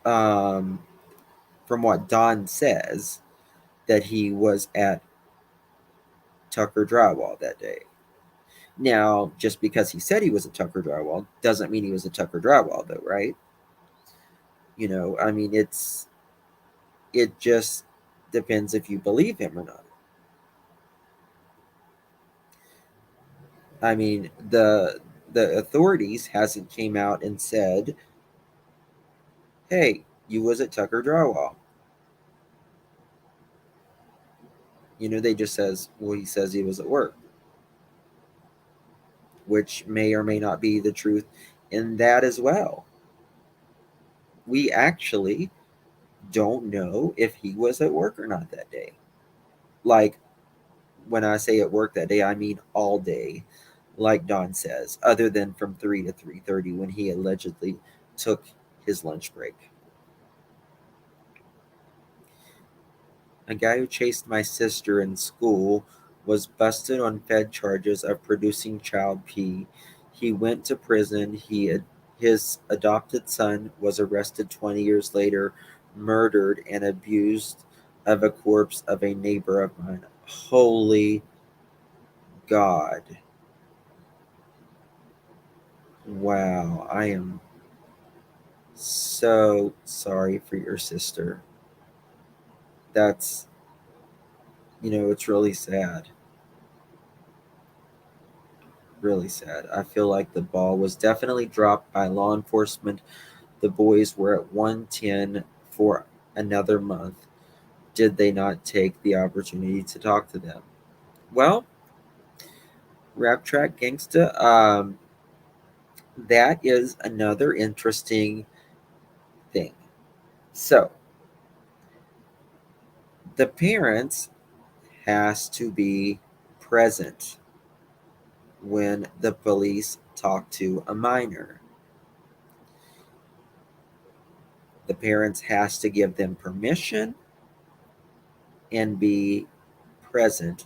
um, from what Don says, that he was at Tucker Drywall that day. Now, just because he said he was at Tucker Drywall doesn't mean he was at Tucker Drywall, though, right? I mean, it just depends if you believe him or not. I mean, the authorities hasn't came out and said, "Hey, you was at Tucker Drywall." They just says, "Well, he says he was at work," which may or may not be the truth in that as well. We actually don't know if he was at work or not that day. Like, when I say at work that day, I mean all day, like Don says, other than from 3 to 3:30 when he allegedly took his lunch break. A guy who chased my sister in school was busted on Fed charges of producing child pee. He went to prison. His adopted son was arrested 20 years later, murdered and abused of a corpse of a neighbor of mine. Holy God. Wow, I am so sorry for your sister. That's, it's really sad. Really sad. I feel like the ball was definitely dropped by law enforcement. The boys were at 110 for another month. Did they not take the opportunity to talk to them? Well, Rap Track Gangsta, that is another interesting thing. So, the parents has to be present when the police talk to a minor. The parents has to give them permission and be present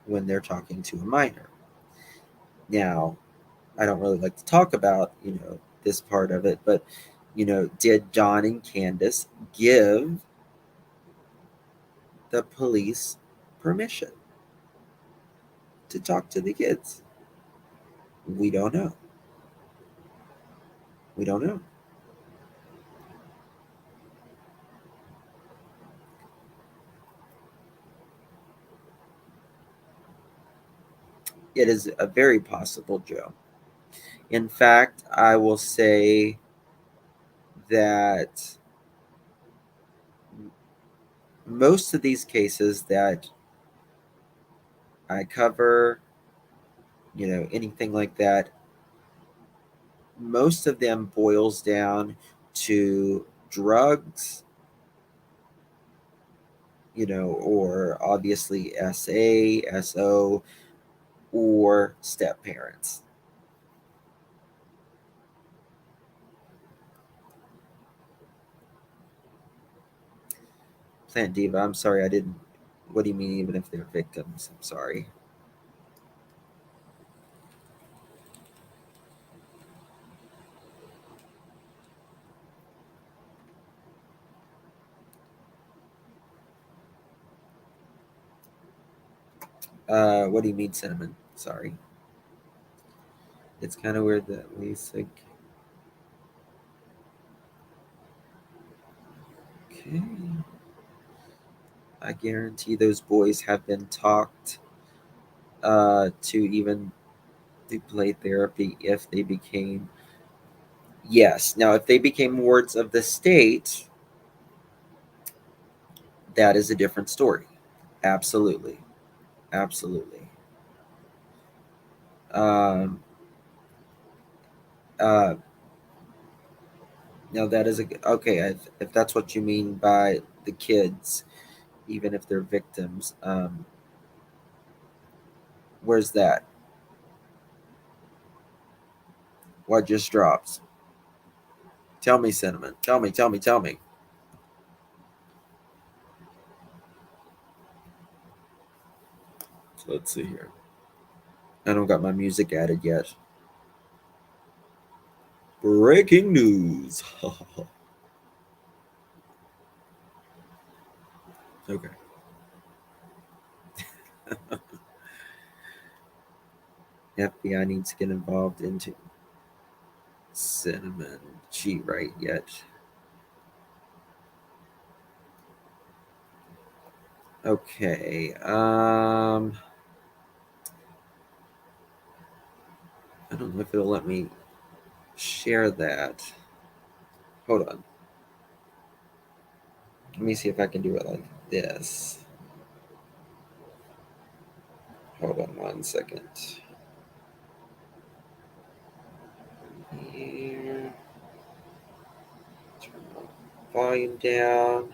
when they're talking to a minor. Now, I don't really like to talk about, this part of it, but did Don and Candace give the police permission to talk to the kids? We don't know. We don't know. It is a very possible, Joe. In fact, I will say that most of these cases that I cover, anything like that, most of them boils down to drugs, or obviously SA, SO, or step parents. Plant Diva, I'm sorry, I didn't. What do you mean, even if they're victims? I'm sorry. What do you mean, cinnamon? Sorry. It's kind of weird that we think. Okay. I guarantee those boys have been talked to even do play therapy if they became. Yes. Now, if they became wards of the state, that is a different story. Absolutely. Absolutely. Um, uh, Now that is okay. If that's what you mean by the kids, even if they're victims, where's that? What just drops? Tell me, cinnamon. Tell me. Tell me. Tell me. So let's see here. I don't got my music added yet. Breaking news. Okay. FBI needs to get involved into cinnamon. She right yet? Okay. I don't know if it'll let me share that. Hold on. Let me see if I can do it like this. Hold on 1 second. Here. Turn the volume down.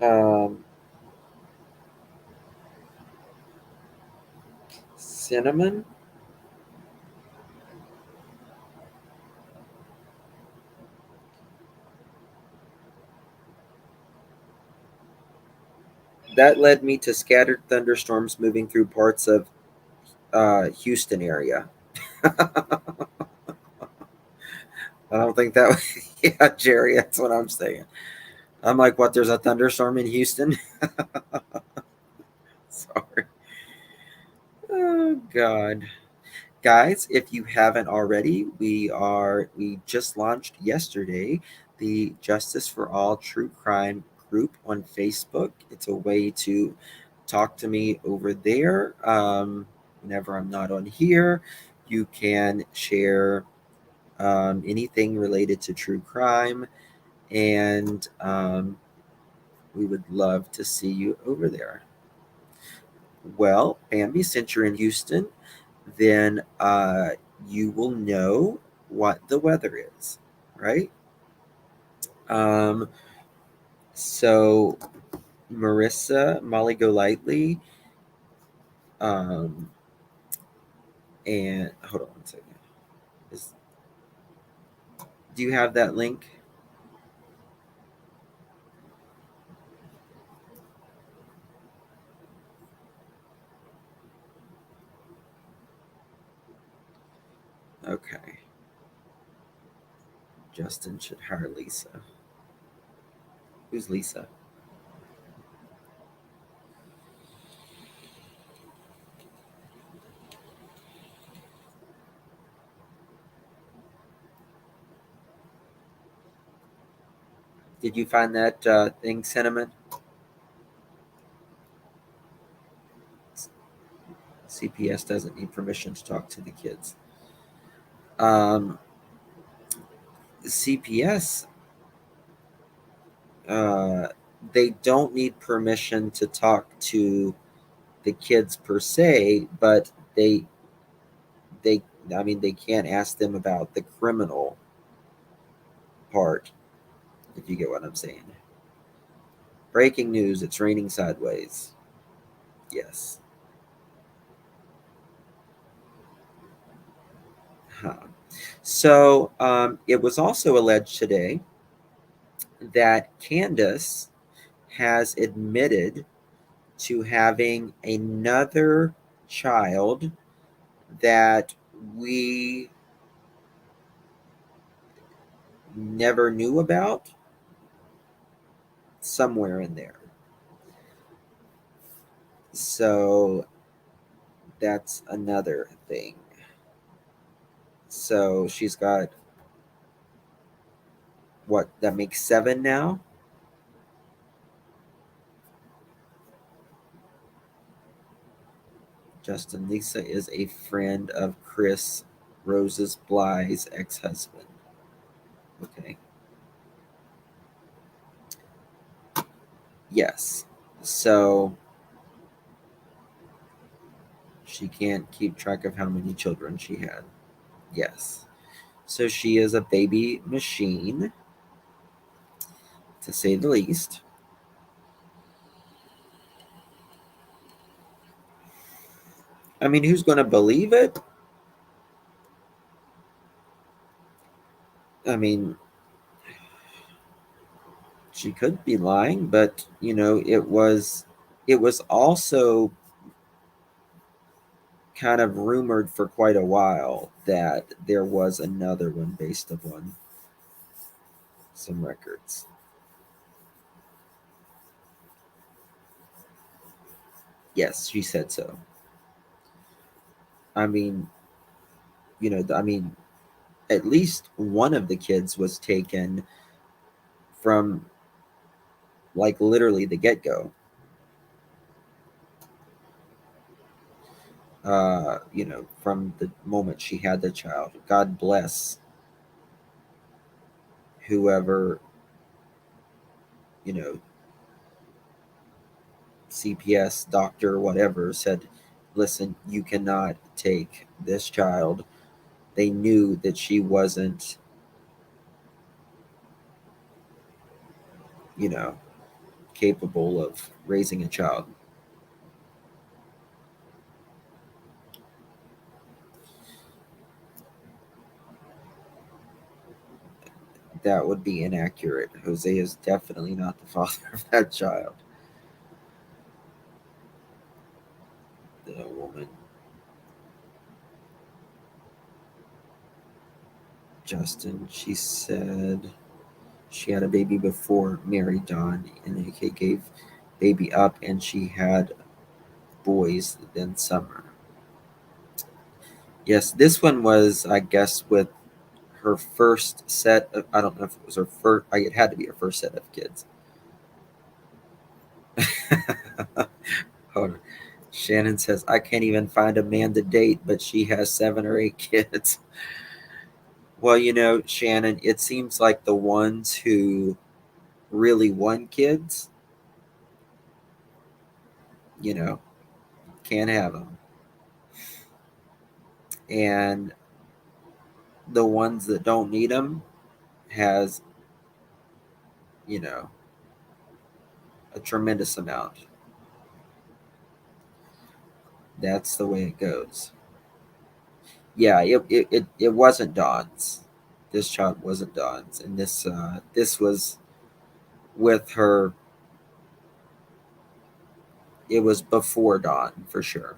Um, Cinnamon. That led me to scattered thunderstorms moving through parts of Houston area. I don't think that was, yeah, Jerry, that's what I'm saying. I'm like, what, there's a thunderstorm in Houston? Sorry. Oh, God. Guys, if you haven't already, we just launched yesterday the Justice for All True Crime group on Facebook. It's a way to talk to me over there. Whenever I'm not on here, you can share anything related to true crime, and We would love to see you over there. Well, Bambi, since you're in Houston, then you will know what the weather is, right? Um, so Marissa, Molly Golightly, um, and hold on one second. Is, do you have that link? Okay. Justin should hire Lisa. Who's Lisa? Did you find that thing, Cinnamon? CPS doesn't need permission to talk to the kids. CPS, they don't need permission to talk to the kids per se, but they I mean they can't ask them about the criminal part, if you get what I'm saying. Breaking news, it's raining sideways. Yes. Huh. So it was also alleged today that Candace has admitted to having another child that we never knew about, somewhere in there. So that's another thing. So she's got what, that makes 7 now? Justin, Lisa is a friend of Chris Rose's Bly's ex-husband. Okay. Yes. So she can't keep track of how many children she had. Yes. So she is a baby machine, to say the least. I mean, who's going to believe it? I mean, she could be lying, but it was also kind of rumored for quite a while that there was another one based upon some records. Yes, she said so. I mean, I mean, at least one of the kids was taken from like literally the get go. From the moment she had the child. God bless whoever, you know, CPS, doctor, whatever, said, listen, you cannot take this child. They knew that she wasn't, you know, capable of raising a child. That would be inaccurate. Jose is definitely not the father of that child. The woman. Justin, she said she had a baby before Mary Dawn, and AK gave baby up, and she had boys then summer. Yes, this one was, I guess, with her first set of, I don't know if it was her first, it had to be her first set of kids. Hold on. Shannon says, I can't even find a man to date, but she has 7 or 8 kids. Well, Shannon, it seems like the ones who really want kids You know, can't have them. And the ones that don't need them has, you know, a tremendous amount. That's the way it goes. Yeah, it wasn't Dawn's. This child wasn't Dawn's, and this was with her. It was before Dawn for sure.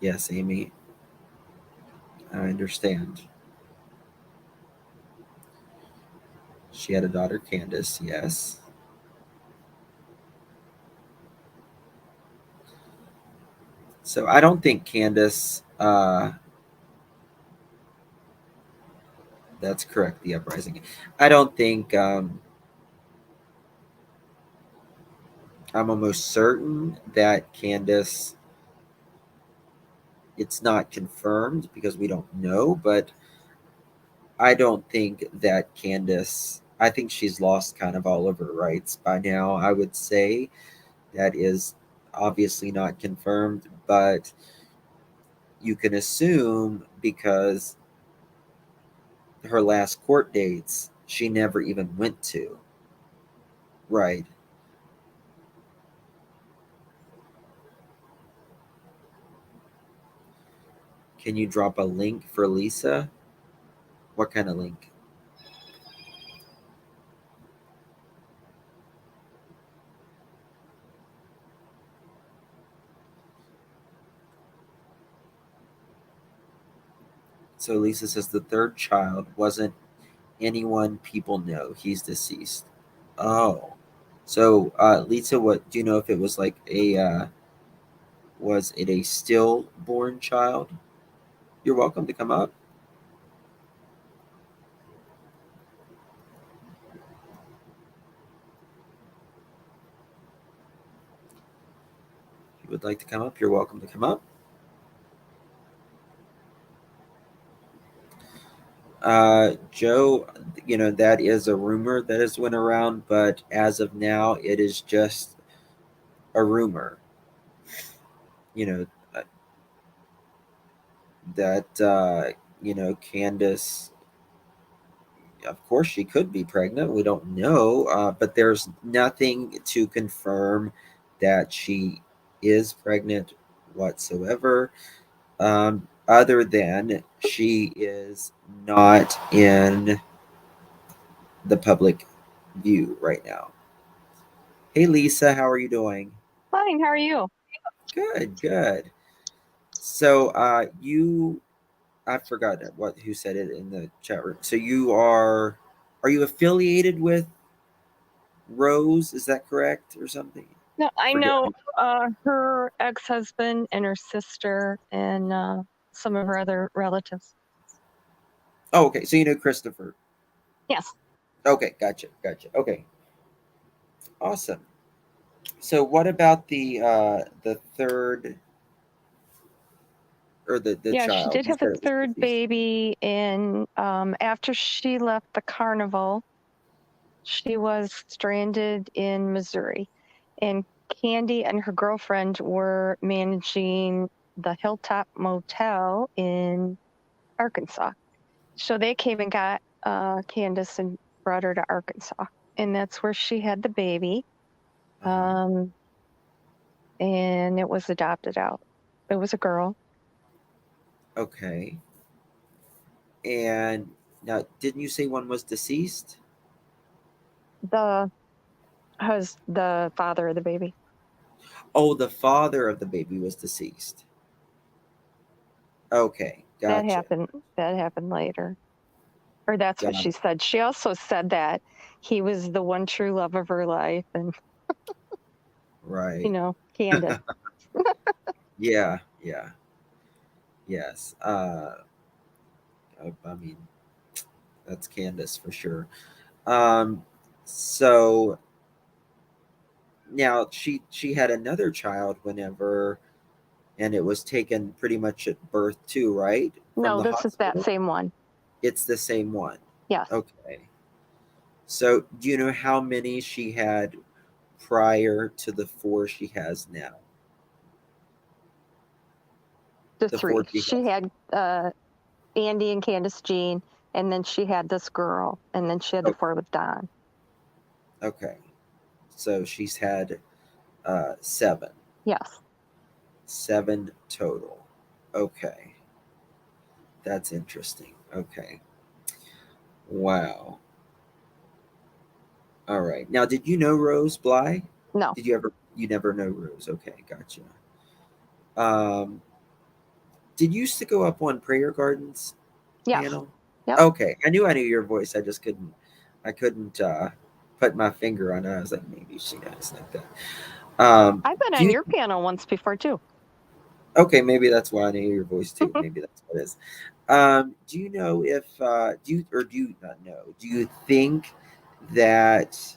Yes, Amy, I understand. She had a daughter, Candace. Yes. So I don't think Candace. That's correct. The uprising. I don't think. I'm almost certain that Candace. It's not confirmed because we don't know, but I don't think that Candace. I think she's lost kind of all of her rights by now. I would say that is obviously not confirmed, but you can assume because her last court dates she never even went to. Right. Can you drop a link for Lisa? What kind of link? So Lisa says the third child wasn't anyone people know. He's deceased. Oh. So Lisa, what do you know if it was like a was it a stillborn child? You're welcome to come up. If you would like to come up, you're welcome to come up. Joe, that is a rumor that has went around, but as of now, it is just a rumor. You know uh, that Candace, of course, she could be pregnant. We don't know, but there's nothing to confirm that she is pregnant whatsoever. Other than she is not in the public view right now. Hey, Lisa, how are you doing? Fine, how are you? Good, good. So, I forgot who said it in the chat room. So are you affiliated with Rose? Is that correct or something? No, I Forget. know her ex-husband and her sister and some of her other relatives. Oh, okay. So you know Christopher. Yes. Okay, gotcha, gotcha. Okay, awesome. So what about the third or the Yeah, she child? did You have a said it was third deceased. baby, and after she left the carnival, she was stranded in Missouri. And Candy and her girlfriend were managing the Hilltop Motel in Arkansas. So they came and got Candace and brought her to Arkansas. And that's where she had the baby. Uh-huh. Um, and it was adopted out. It was a girl. Okay. And now, didn't you say one was deceased? The the father of the baby. Oh, the father of the baby was deceased. Okay, That gotcha. happened. That happened later, or that's what Got she it. said. She also said that he was the one true love of her life, and Right. Candace. Yeah, yeah, yes. I mean, that's Candace for sure. Um, so now she had another child whenever, and it was taken pretty much at birth too, right? From No, the this is that hospital. same one. It's the same one. Yes. Okay. So, do you know how many she had prior to the 4 she has now? The The 4 three. she She has. had Andy and Candace Jean, and then she had this girl, and then she had the Oh, 4 with Don. okay. So she's had 7. Yes. 7 total. Okay. That's interesting. Okay. Wow. All right. Now, did you know Rose Bly? No. Did you ever? You never know Rose. Okay, gotcha. Um, did you used to go up on Prayer Gardens Yes. panel? Yep. Okay, I knew your voice. I just couldn't. I couldn't put my finger on it. I was like, maybe she does like that. I've been Do on you? your panel once before too. Okay, maybe that's why I knew your voice too. Maybe that's what it is. Do you know if do you not know? Do you think that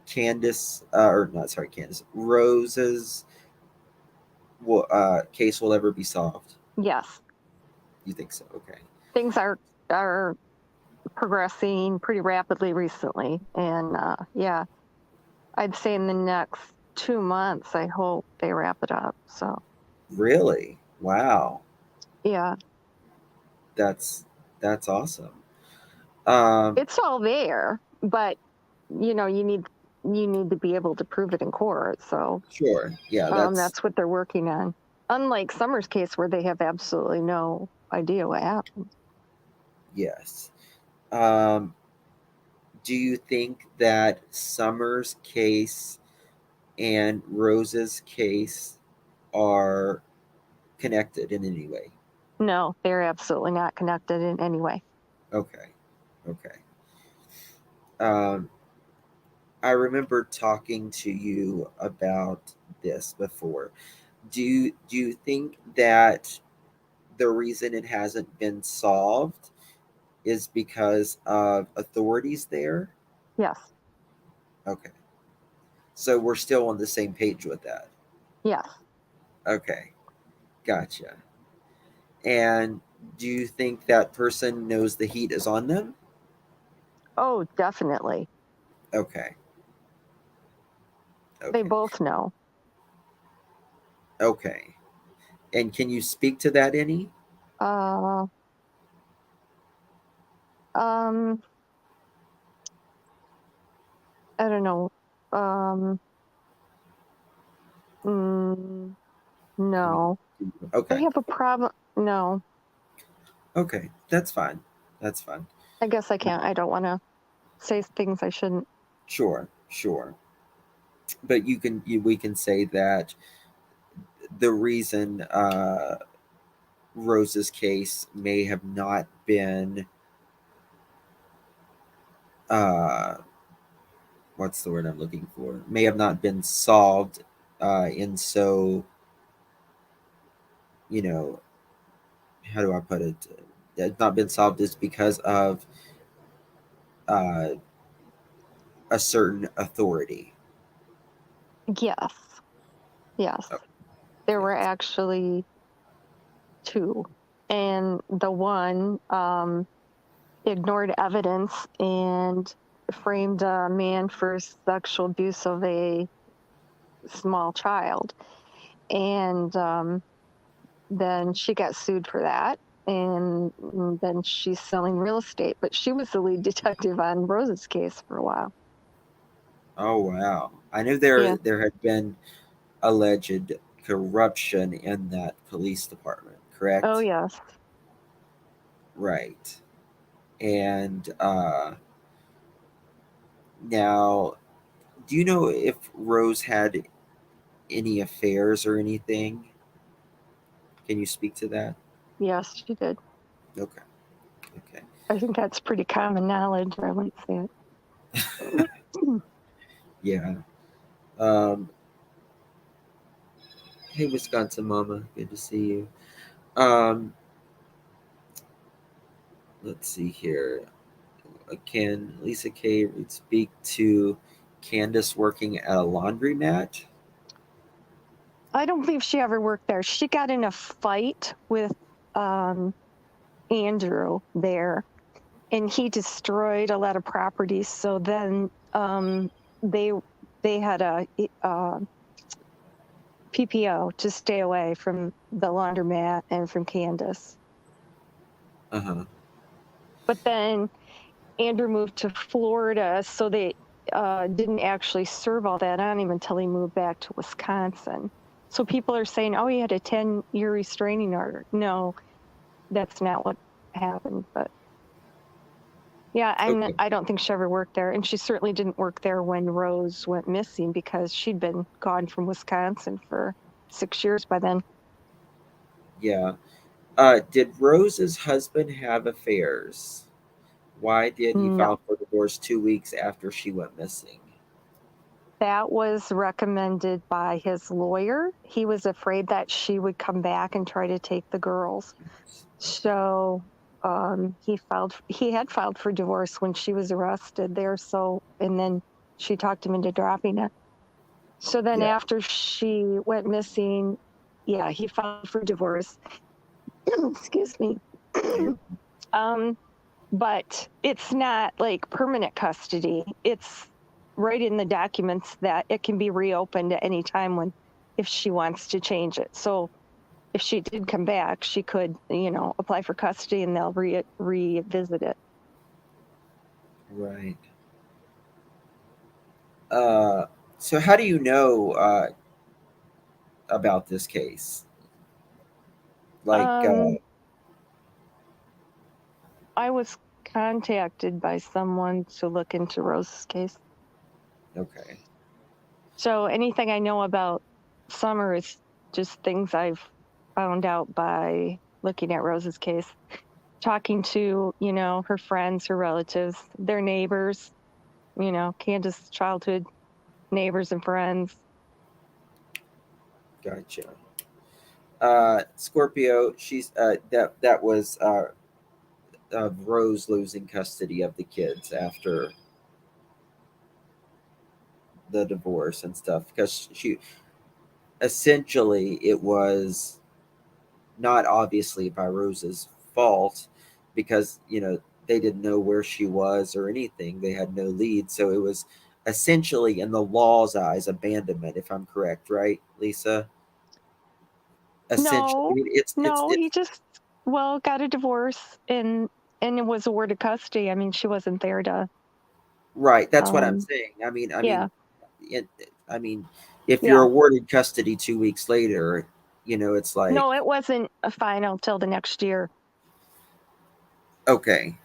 Candace or not? Sorry, Candace Rose's case will ever be solved? Yes. You think so? Okay. Things are progressing pretty rapidly recently, and yeah, I'd say in the next 2 months, I hope they wrap it up. So Really? Wow. yeah, That's that's awesome. Um, it's all there, but you need to be able to prove it in court. So sure. Yeah, that's that's what they're working on. Unlike Summer's case, where they have absolutely no idea what happened. yes. Do you think that Summer's case and Rose's case are connected in any way? No, they're absolutely not connected in any way. Okay. Okay. Um, I remember talking to you about this before. Do you think that the reason it hasn't been solved is because of authorities there? Yes. Okay. So we're still on the same page with that. Yes. Okay. Gotcha. And do you think that person knows the heat is on them? Oh, definitely. Okay. They Okay. both know. Okay. And can you speak to that any? Uh, um, I don't know. Um, mm, I mean, no, they okay. have a problem. No, Okay. That's fine. That's fine. I guess I can't. I don't want to say things I shouldn't. Sure. Sure. But we can say that the reason Rose's case may have not been uh, what's the word I'm looking for? May have not been solved in so you know how do I put it? It's not been solved is because of uh, a certain authority. Yes, yes. Oh, There were yes. actually two, and the one ignored evidence and framed a man for sexual abuse of a small child, and then she got sued for that. And then she's selling real estate, but she was the lead detective on Rose's case for a while. Oh wow! I knew Yeah. there had been alleged corruption in that police department. Oh, Correct? yes. Right. And now, do you know if Rose had any affairs or anything? Can you speak to that? Yes, she did. Okay. Okay. I think that's pretty common knowledge. I wouldn't say it. Yeah. Um, hey, Wisconsin Mama. Good to see you. Um, let's see here. Can Lisa Kay speak to Candace working at a laundromat? I don't believe she ever worked there. She got in a fight with um, Andrew there, and he destroyed a lot of properties. So then they had a PPO to stay away from the laundromat and from Candace. Uh-huh. But then Andrew moved to Florida, so they didn't actually serve all that on him until he moved back to Wisconsin. So people are saying, oh, he had a 10-year restraining order. No, that's not what happened. But yeah, Okay. I don't think she ever worked there. And she certainly didn't work there when Rose went missing, because she'd been gone from Wisconsin for 6 years by then. Yeah. Did Rose's husband have affairs? Why did he No, file for divorce 2 weeks after she went missing? that was recommended by his lawyer. He was afraid that she would come back and try to take the girls. So he had filed for divorce when she was arrested there. So, and then she talked him into dropping it. So then Yeah. after she went missing, yeah, he filed for divorce. Excuse me. You're- But it's not like permanent custody. It's right in the documents that it can be reopened at any time when, if she wants to change it. So if she did come back, she could, apply for custody and they'll revisit it. Right. So how do you know about this case? Like, Um, I was contacted by someone to look into Rose's case. okay. So anything I know about Summer is just things I've found out by looking at Rose's case, talking to, her friends, her relatives, their neighbors, Candace's childhood neighbors and friends. Gotcha. Scorpio, she's that was Rose losing custody of the kids after the divorce and stuff, because she essentially, it was not obviously by Rose's fault, because they didn't know where she was or anything. They had no lead, so it was essentially, in the law's eyes, abandonment. If I'm correct, right, Lisa? Essentially, I No, mean, no, it's he just, got a divorce and it was awarded custody. I mean, she wasn't there to, right. That's what I'm um, saying. I mean, yeah, it, I mean, if you're yeah. awarded custody 2 weeks later, it's like, No, it wasn't a final till the next year. okay,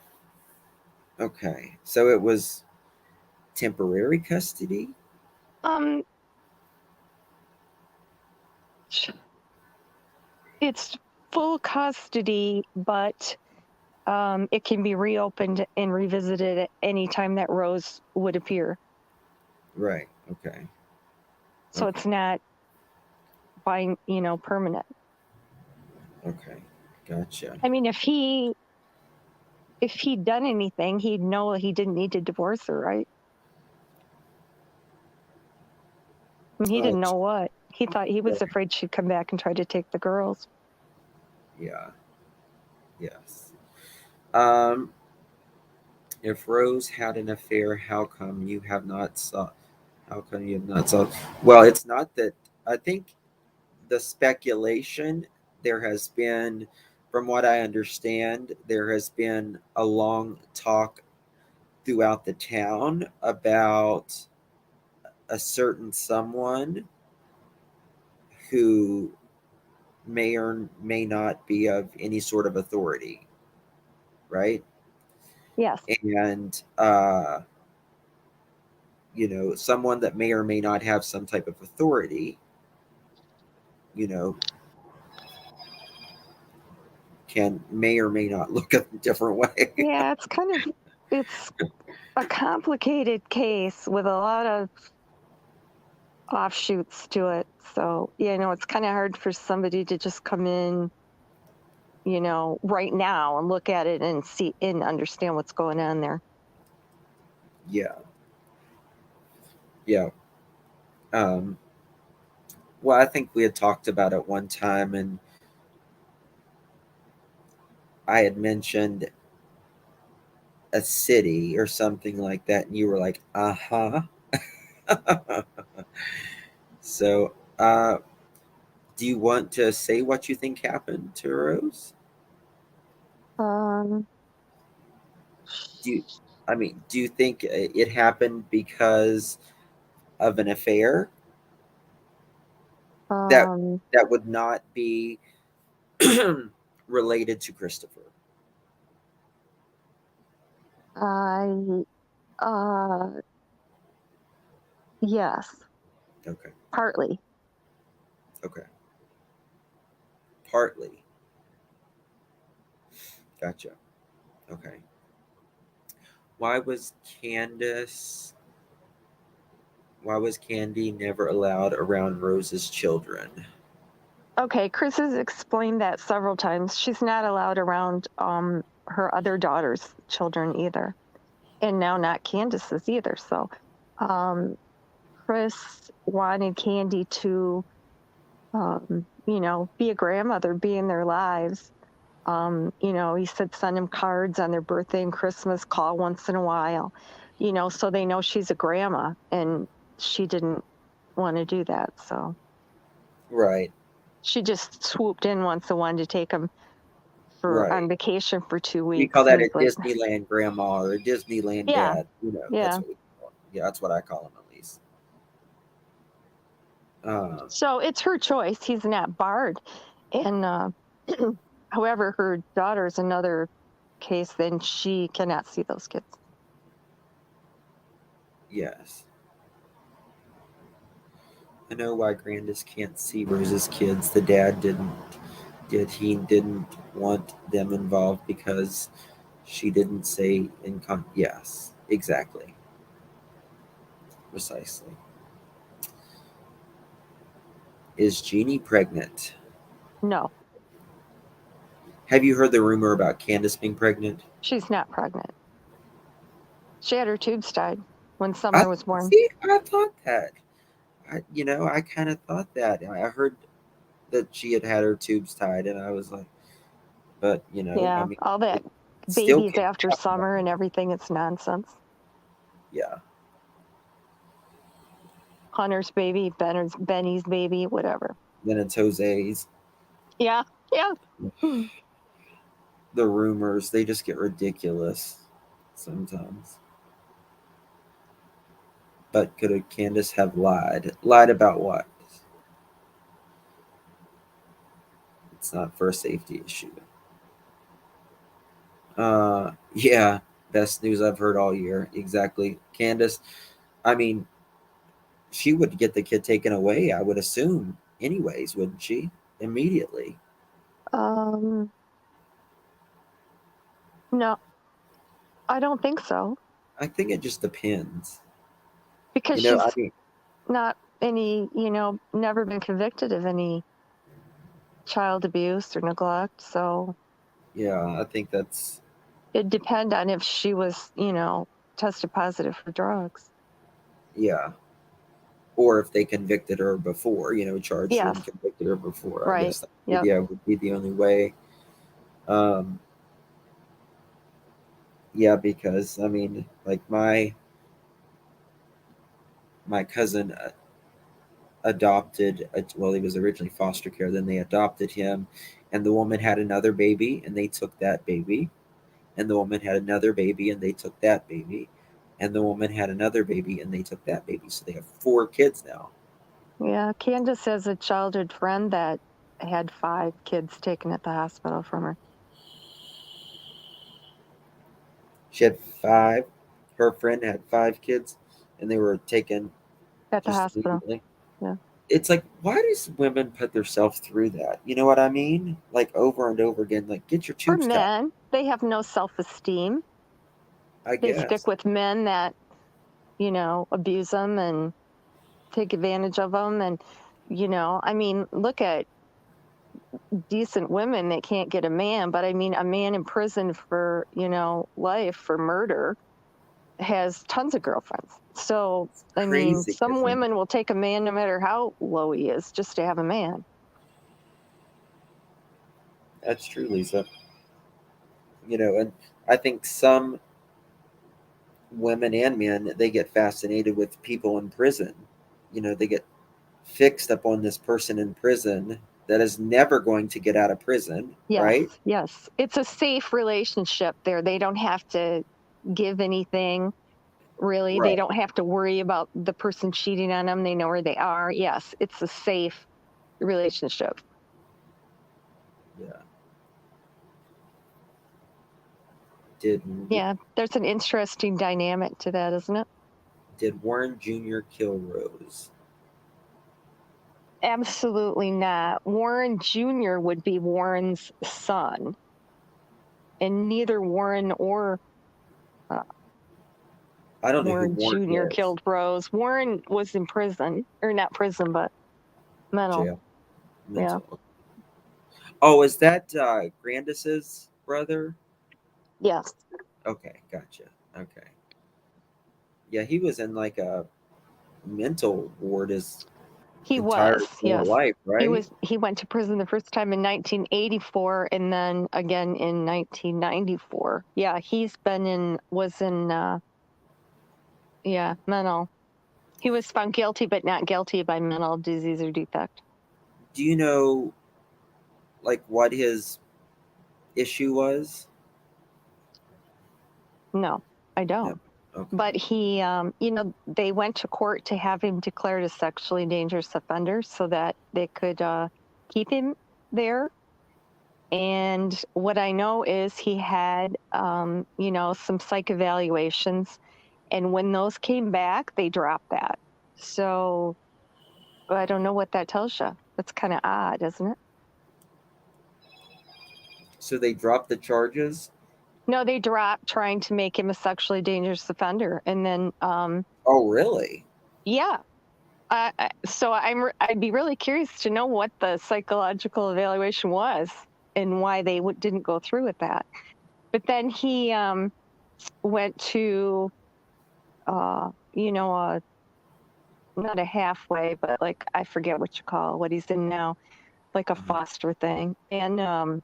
okay, so it was temporary custody. Um, it's full custody, but it can be reopened and revisited at any time that Rose would appear. Right. Okay. So Okay. it's not permanent. Okay. Gotcha. I mean, if he'd done anything, he'd know he didn't need to divorce her, right? I mean, he Uh, didn't know what. He was right. afraid she'd come back and try to take the girls. Yeah. Yes. Um, if Rose had an affair, how come you have not saw? How come you have not saw? Well, it's not that. I think the speculation, there has been, from what I understand, there has been a long talk throughout the town about a certain someone who may or may not be of any sort of authority, right? Yes. And someone that may or may not have some type of authority, you know, can may or may not look a different way. Yeah, it's a complicated case with a lot of offshoots to it. So, it's kind of hard for somebody to just come in, right now and look at it and see and understand what's going on there. Yeah, yeah. Um, well, I think we had talked about it one time, and I had mentioned a city or something like that, and you were like, uh-huh. So, do you want to say what you think happened to Rose? Um, Do you, I mean, do you think it happened because of an affair that um, that would not be related to Christopher? I, uh, yes, Okay, partly. okay, partly. Gotcha. Okay. Why was Candace? Why was Candy never allowed around Rose's children? Okay, Chris has explained that several times. She's not allowed around her other daughter's children either, and now not Candace's either. So, um, Chris wanted Candy to, be a grandmother, be in their lives. He said send them cards on their birthday and Christmas, call once in a while, so they know she's a grandma, and she didn't want to do that. So Right, she just swooped in once and wanted to take them on right. vacation for 2 We call weeks. And that a he's like, Disneyland grandma or a Disneyland yeah, dad. That's yeah. what we call 'em. Yeah, that's what I call them at least. Uh, So it's her choice. He's not barred. And however, her daughter's another case, then she cannot see those kids. yes. I know why Grandis can't see Rose's kids. The dad didn't want them involved because she didn't say yes, exactly. Precisely. Is Jeannie pregnant? No, Have you heard the rumor about Candace being pregnant? she's not pregnant. She had her tubes tied when I Summer was born. see. I thought that. I kind of thought that. I heard that she had had her tubes tied, and I was like, but I Yeah, mean, all it that still babies can after happen. Summer and everything, it's nonsense. Yeah, Hunter's baby, Benny's baby, whatever. then it's Jose's. Yeah, yeah. Hmm. The rumors, they just get ridiculous sometimes. But could a Candace have lied? Lied about what? It's not for a safety issue. Yeah, best news I've heard all year. Exactly. Candace, I mean, she would get the kid taken away, I would assume, anyways, wouldn't she? Immediately. Um, no, I don't think so I think it just depends. because I she's mean, not never been convicted of any child abuse or neglect. So yeah, I think that's, it'd depend on if she was, tested positive for drugs. yeah. Or if they convicted her before, charged her Yes, and convicted her before. I right. guess that Yep. yeah, would be the only way. Um, yeah, because I mean, like my cousin adopted. Well, he was originally foster care. Then they adopted him, and the woman had another baby, and they took that baby, and the woman had another baby, and they took that baby, and the woman had another baby, and they took that baby. So they have 4 kids now. Yeah. Candace has a childhood friend that had 5 kids taken at the hospital from her She had 5. Her friend had 5 kids, and they were taken at the just hospital. immediately. Yeah. It's like, why does women put themselves through that? You know what I mean? Like over and over again. Like, get your For tubes tied. men, they have no self-esteem. I They stick guess. with men that, abuse them and take advantage of them. And, I mean, look at decent women that can't get a man, but I mean, a man in prison for, life for murder has tons of girlfriends. So, It's I mean, crazy to some think. women will take a man no matter how low he is just to have a man. That's true, Lisa. And I think some women and men, they get fascinated with people in prison. They get fixed upon this person in prison that is never going to get out of prison, Yes, right? yes. It's a safe relationship there. They don't have to give anything, really. They Right. don't have to worry about the person cheating on them. They know where they are. Yes, it's a safe relationship. Yeah. Did Yeah, there's an interesting dynamic to that, isn't it? did Warren Jr. kill Rose? Absolutely not. Warren Jr. would be Warren's son, and neither Warren or I don't know who Warren Warren Jr. is. killed Rose. Warren was in prison, or not prison, but mental. Jail. Yeah. Mental. Oh, is that Grandis's brother? Yes, Okay, gotcha. Okay. Yeah, he was in like a mental ward his he entire was. adult Yes, life, right? He went to prison the first time in 1984, and then again in 1994. Yeah, was in mental. He was found guilty, but not guilty by mental disease or defect. Do you know like what his issue was? No, I No. don't. Okay. But he, they went to court to have him declared a sexually dangerous offender so that they could keep him there. And what I know is he had, some psych evaluations. And when those came back, they dropped that. So I don't know what that tells you. That's kind of odd, isn't it? So they dropped the charges? No, they dropped trying to make him a sexually dangerous offender. And then, Oh, really? yeah. So I'd be really curious to know what the psychological evaluation was and why they didn't go through with that. But then he went to, not a halfway, but like I forget what he's in now, like a Mhm. foster thing. And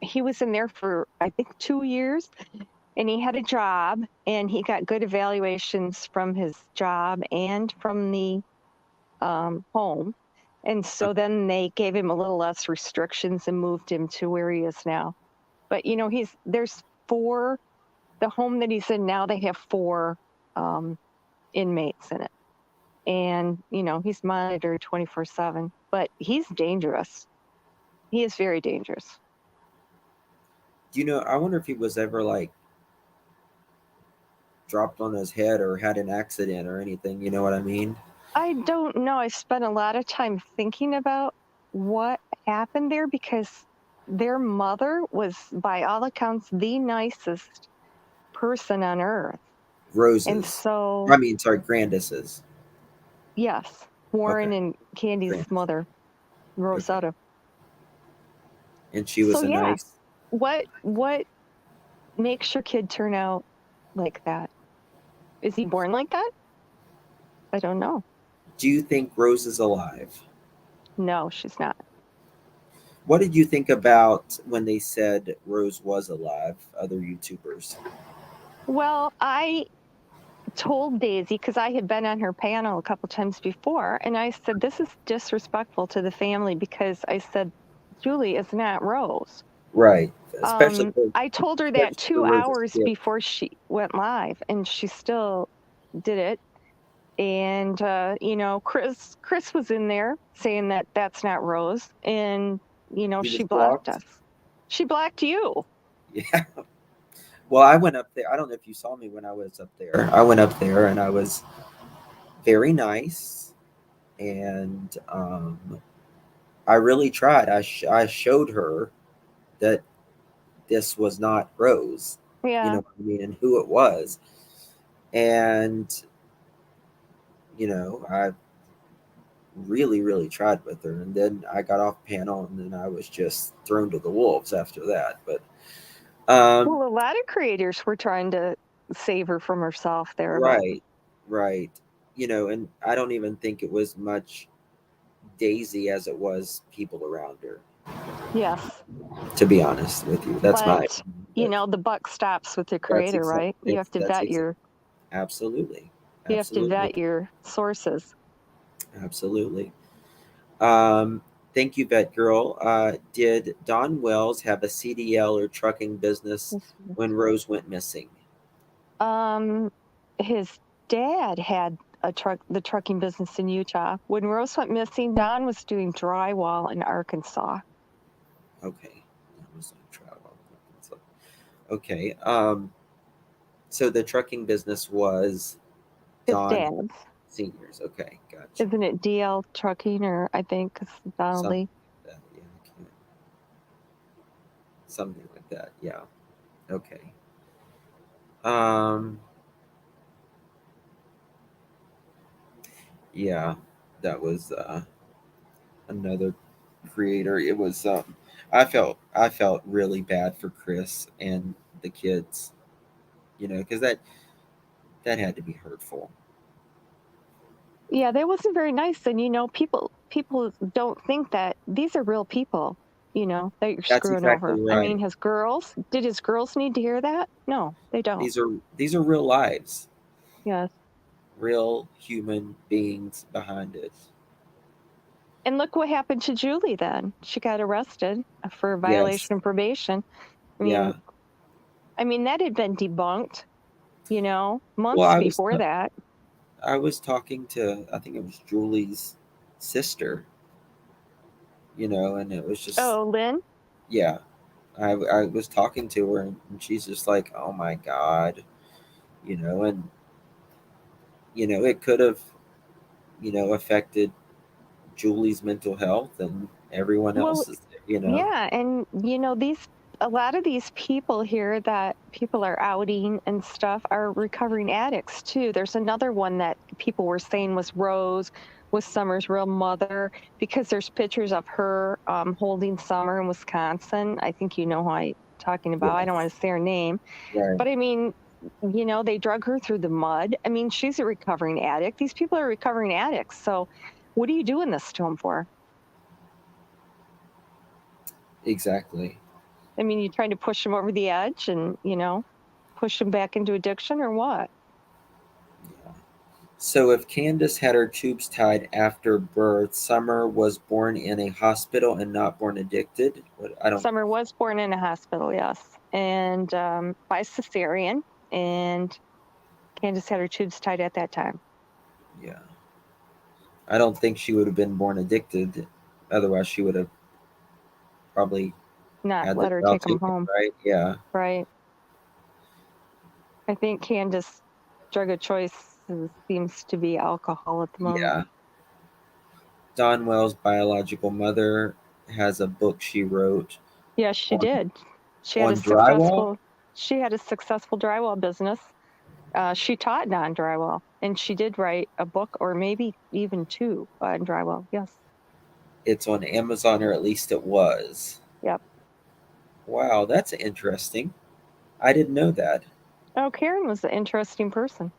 he was in there for I think 2 years, and he had a job, and he got good evaluations from his job and from the home. And so then they gave him a little less restrictions and moved him to where he is now. But there's four. The home that he's in now, they have four inmates in it, and he's monitored 24/7. But he's dangerous. He is very dangerous. I wonder if he was ever like dropped on his head or had an accident or anything, you know what I mean? I don't know. I spent a lot of time thinking about what happened there because their mother was, by all accounts, the nicest person on earth. And Rose's. so, I mean, sorry, Grandis's. yes, Okay. Warren and Candy's Grandis. mother, Okay. Rosetta. And she So was a yeah, nice. what makes your kid turn out like that? Is he born like that? I don't know. Do you think Rose is alive? No, she's not. What did you think about when they said Rose was alive, other YouTubers? Well, I told Daisy, because I had been on her panel a couple times before, and I said, this is disrespectful to the family because I said, Julie is not Rose. Right. Especially I told her that especially for 2 Rose's hours kid. before she went live, and she still did it. And Chris was in there saying that that's not Rose, and He was she blocked blocked. us. She blocked you. Yeah. Well, I went up there. I don't know if you saw me when I was up there. I went up there and I was very nice, and I really tried. I showed her that this was not Rose. You know Yeah. what I mean, and who it was. And I really, really tried with her. And then I got off panel, and then I was just thrown to the wolves after that. But Well, a lot of creators were trying to save her from herself there, but right, right. And I don't even think it was much Daisy as it was people around her. yes. To be honest with you, that's my But opinion. But the buck stops with the that's creator, exactly right? You have to that's vet exactly your Absolutely. You have to Absolutely. vet your sources. Absolutely. Um, Thank you, Vet Girl. Did Don Wells have a CDL or trucking business when Rose went missing? His dad had the trucking business in Utah. When Rose went missing, Don was doing drywall in Arkansas. Okay. That was on travel. Okay. So the trucking business was His Don dad's. Senior's. Okay, gotcha. Isn't it DL Trucking, or I think it's Donald Something Lee? like that. Yeah, I can't. Something like that. Yeah. Okay. Um. Yeah, that was another creator. It was. I felt really bad for Chris and the kids. Because that had to be hurtful. Yeah, that wasn't very nice. And people don't think that these are real people, that you're That's screwing exactly over. I right. mean, did his girls need to hear that? No, they don't. These are real lives, Yes. real human beings behind it. And look what happened to Julie then. She got arrested for Yes. violation of probation. I Yeah. mean, that had been debunked, Well, months before that. I was talking to, I think it was Julie's sister, and it was just, Oh, Lynn? yeah. I was talking to her, and she's just like, oh my God, and it could have, affected Julie's mental health and everyone Well, else's. yeah, and these a lot of these people here that people are outing and stuff are recovering addicts too. There's another one that people were saying was Summer's real mother, because there's pictures of her holding Summer in Wisconsin. I think you know who I'm talking about. I don't Yes. want to say her name, Right. but I mean, they drug her through the mud. I mean, she's a recovering addict. These people are recovering addicts. So what are you doing this to them for? Exactly. I mean, you trying to push them over the edge and, push them back into addiction, or what? Yeah. So if Candace had her tubes tied after birth, Summer was born in a hospital and not born addicted. What I don't. Summer was born in a hospital, yes, and by cesarean, and Candace had her tubes tied at that time. Yeah. I don't think she would have been born addicted. Otherwise, she would have probably Not had the let her child take them taken, home, right? Yeah. right? I think Candace drug of choice seems to be alcohol at the moment. Yeah. Don Wells' biological mother has a book she wrote Yes, she on did. She had a on drywall. successful. She had a successful drywall business. She taught non-drywall, and she did write a book, or maybe even two, on drywall. Yes. It's on Amazon, or at least it was. Yep. Wow, that's interesting. I didn't know that. Oh, Karen was an interesting person.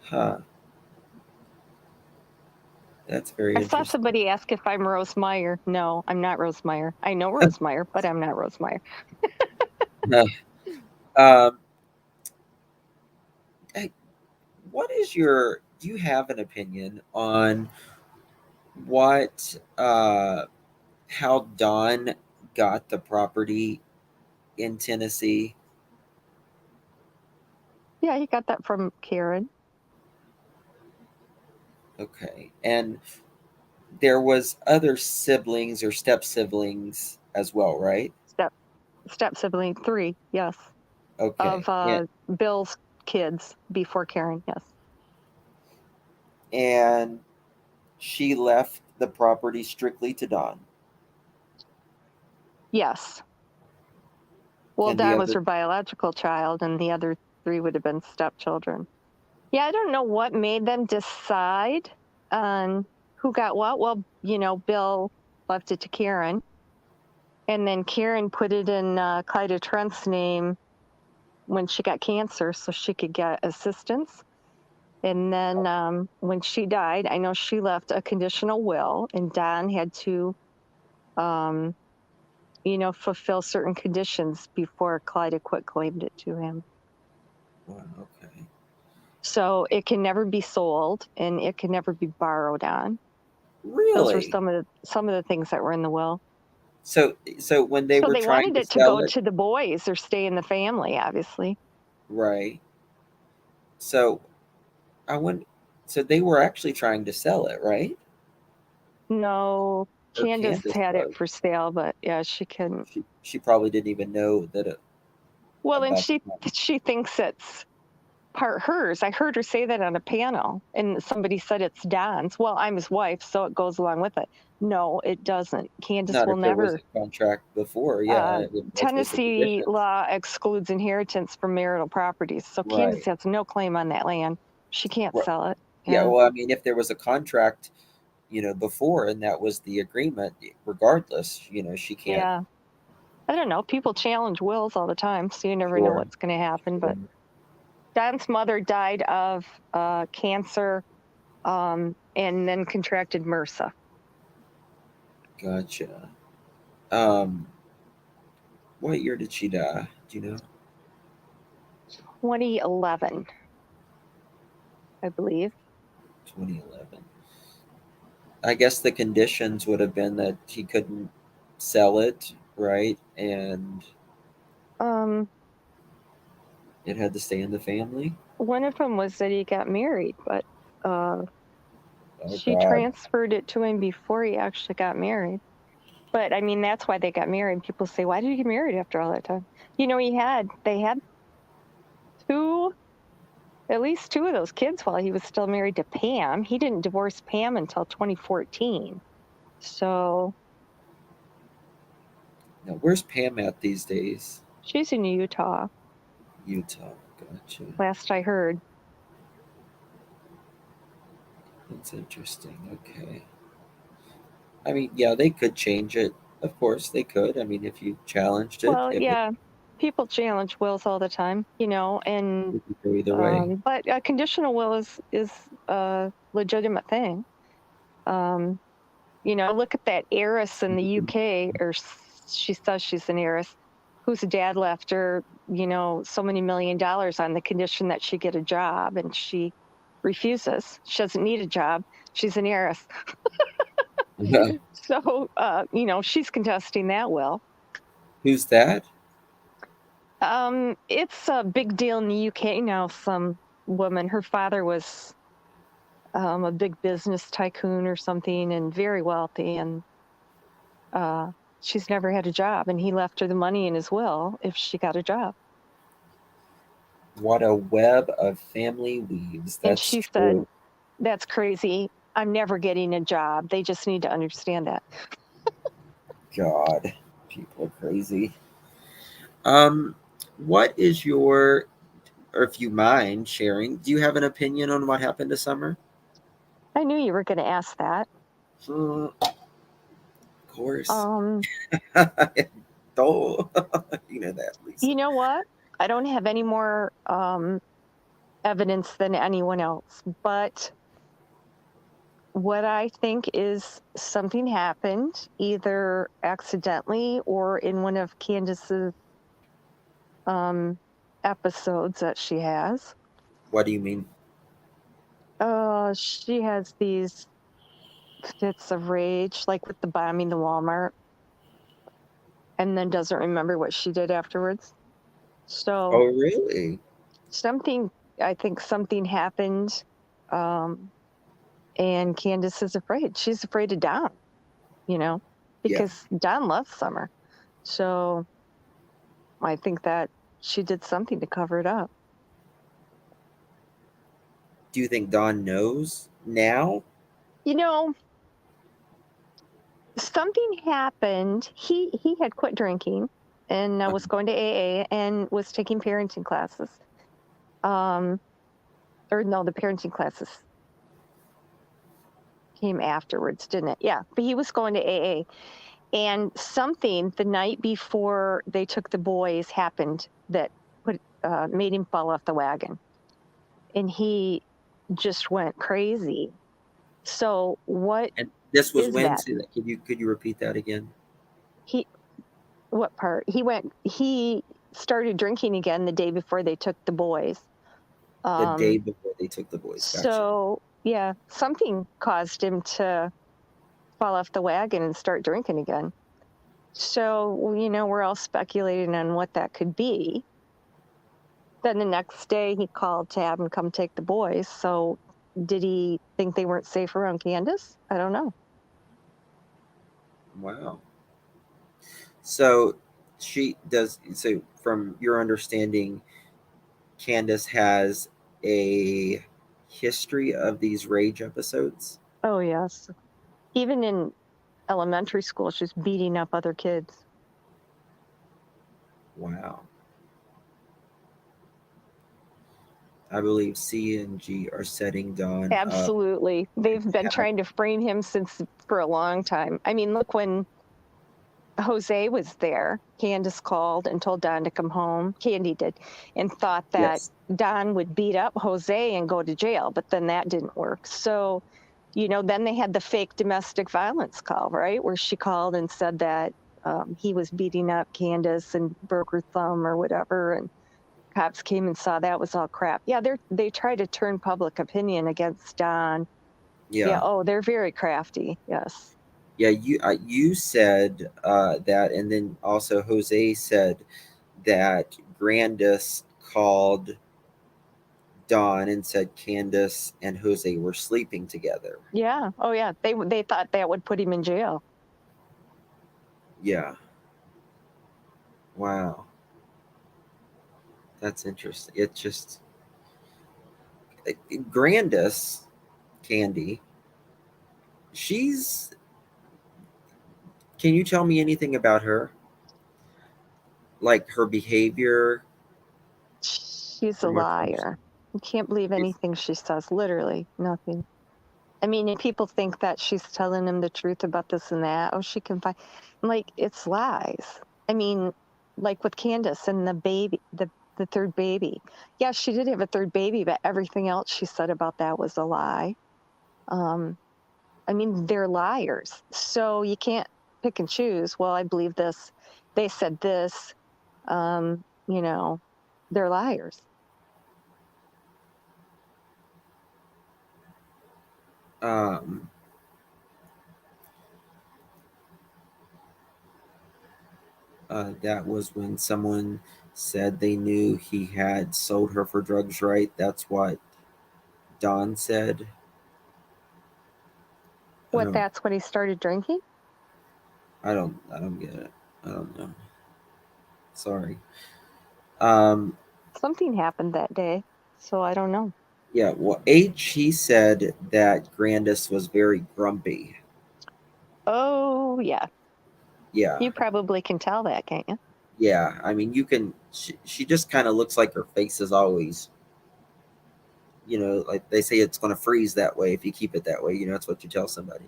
Huh. That's very I saw interesting. somebody ask if I'm Rose Meyer. No, I'm not Rose Meyer. I know Rose Meyer, but I'm not Rose Meyer. No. um, hey, what is your? Do you have an opinion on what? How Don got the property in Tennessee? Yeah, he got that from Karen. Okay, and there was other siblings or step siblings as well, right? Step step sibling 3, yes. Okay, Of Bill's kids before Karen, yes. and she left the property strictly to Don, Yes. Well, and the Don was other. her biological child, and the other 3 would have been stepchildren. Yeah, I don't know what made them decide on who got what. Well, Bill left it to Karen, and then Karen put it in Clyda Trent's name when she got cancer so she could get assistance. And then when she died, I know she left a conditional will, and Don had to, um, fulfill certain conditions before Clyda quit claimed it to him. Wow, okay. So it can never be sold and it can never be borrowed on. Those were Really? some of the things that were in the will. So when they So were they trying wanted to it to sell go it, to the boys or stay in the family, obviously. right? So I went. So they were actually trying to sell it, right? No, Or Candace Candace had it was. for sale, but yeah, she couldn't. She probably didn't even know that Well, and about the money. she thinks it's part hers. I heard her say that on a panel, and somebody said it's Don's. Well, I'm his wife, so it goes along with it. No, it doesn't. Candace Not will if there was never. a contract before. Uh, Yeah, that was the Tennessee conditions. law excludes inheritance from marital properties, so Candace Right. has no claim on that land. She can't Right. sell it. Yeah. Yeah, Well, I mean, if there was a contract, before, and that was the agreement, regardless, she can't. yeah. I don't know. People challenge wills all the time, so you never know Sure. what's going to happen. Sure. But Don's mother died of cancer, and then contracted MRSA. Gotcha. Um, what year did she die? Do you know? 2011, I believe. 2011. I guess the conditions would have been that he couldn't sell it, right? And Um, it had to stay in the family. One of them was that he got married, but uh, Oh she God. transferred it to him before he actually got married. But I mean, that's why they got married. People say, "Why did he get married after all that time?" They had two, at least two of those kids while he was still married to Pam. He didn't divorce Pam until 2014. So Now, where's Pam at these days? she's in Utah, Utah. Gotcha. last I heard. That's interesting. Okay. I mean, yeah, they could change it. Of course, they could. I mean, if you challenged it, Well, if it yeah, people challenge wills all the time, and it could go either way. but a conditional will is a legitimate thing. Um, Look at that heiress in the UK, or she says she's an heiress, whose dad left her, so many $1 million on the condition that she get a job, and she refuses. She doesn't need a job. She's an heiress. So, she's contesting that will. Who's that? It's a big deal in the UK now. Some woman, her father was a big business tycoon or something, and very wealthy, and she's never had a job, and he left her the money in his will if she got a job. What a web of family weaves. And That's she said, true. "That's crazy. I'm never getting a job. They just need to understand that." God, people are crazy. Um, what is your, or if you mind sharing, do you have an opinion on what happened to Summer? I knew you were going to ask that. Of course. Um, Duh. You know that, Lisa. you know what? I don't have any more evidence than anyone else, but what I think is something happened either accidentally or in one of Candace's episodes that she has. What do you mean? She has these fits of rage, like with the bombing the Walmart, and then doesn't remember what she did afterwards. So Oh, really? I think something happened, and Candace is afraid. She's afraid of Don, Yeah. because Don loves Summer. So I think that she did something to cover it up. Do you think Don knows now? Something happened. He had quit drinking and was going to AA and was taking parenting classes. Or no, the parenting classes came afterwards, didn't it? Yeah, but he was going to AA. And something the night before they took the boys happened that made him fall off the wagon. And he just went crazy. So what And this was is when? that? See that? Could you repeat that again? What part? He started drinking again the day before they took the boys. The day before they took the boys. Gotcha. So, yeah, something caused him to fall off the wagon and start drinking again. So, we're all speculating on what that could be. Then the next day he called to have him come take the boys. So, did he think they weren't safe around Candace? I don't know. Wow. So she does. So from your understanding, Candace has a history of these rage episodes. Oh, yes. Even in elementary school, she's beating up other kids. Wow. I believe C and G are setting Dawn up. Absolutely. They've been trying to frame him for a long time. I mean, look, when Jose was there, Candace called and told Don to come home. Candy did, and thought that Yes. Don would beat up Jose and go to jail, but then that didn't work. So, then they had the fake domestic violence call, right? Where she called and said that he was beating up Candace and broke her thumb or whatever. And cops came and saw that was all crap. Yeah, they try to turn public opinion against Don. Yeah. Oh, they're very crafty. Yes. Yeah, you said that, and then also Jose said that Grandis called Dawn and said Candace and Jose were sleeping together. Yeah. Oh, yeah. They thought that would put him in jail. Yeah. Wow. That's interesting. It just Grandis, Candy. She's. Can you tell me anything about her? Like her behavior? She's a From her liar. You can't believe anything she says. Literally nothing. I mean, and people think that she's telling him the truth about this and that. Oh, she can find, like, it's lies. I mean, like with Candace and the baby, the third baby. Yeah, she did have a third baby, but everything else she said about that was a lie. I mean, they're liars. So you can't pick and choose. Well, I believe this. They said this. You know, they're liars. Um, that was when someone said they knew he had sold her for drugs, right? That's what Don said. What, that's when he started drinking? I don't get it. I don't know. Sorry. Something happened that day, so I don't know. Yeah, well, H, he said that Grandis was very grumpy. Oh, yeah. Yeah. You probably can tell that, can't you? Yeah, I mean, you can. She just kind of looks like her face is always, like they say it's going to freeze that way if you keep it that way. That's what you tell somebody.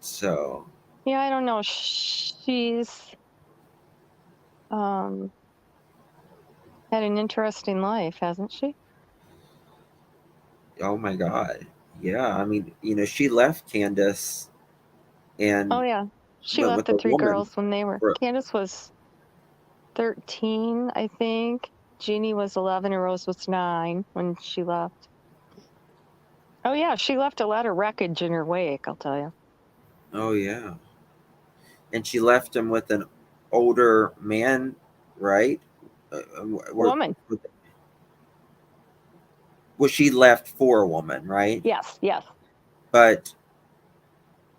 So. Yeah, I don't know. She's had an interesting life, hasn't she? Oh my God. Yeah, I mean, she left Candace, and Oh, yeah. She went left with the a three woman. girls when they were. Candace was 13, I think. Jeannie was 11 and Rose was 9 when she left. Oh, yeah. She left a lot of wreckage in her wake, I'll tell you. Oh, yeah. And she left him with an older man, right? Woman. Well, she left for a woman, right? Yes, yes. But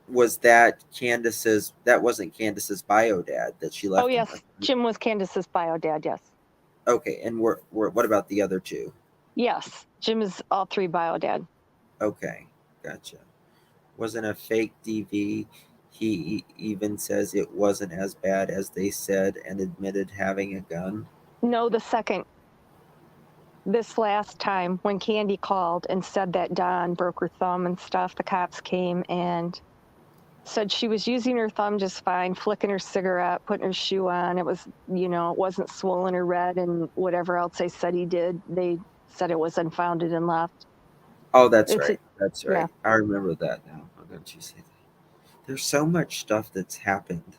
was that Candace's? That wasn't Candace's bio dad that she left. Oh, yes. Him with. Jim was Candace's bio dad, yes. Okay, and what about the other two? Yes, Jim is all three bio dad. Okay, gotcha. Wasn't a fake DV. He even says it wasn't as bad as they said and admitted having a gun. No, this last time when Candy called and said that Dawn broke her thumb and stuff, the cops came and said she was using her thumb just fine, flicking her cigarette, putting her shoe on. It was, it wasn't swollen or red, and whatever else they said he did, they said it was unfounded and left. Oh, that's right. That's right. Yeah. I remember that now. How don't you say that? There's so much stuff that's happened.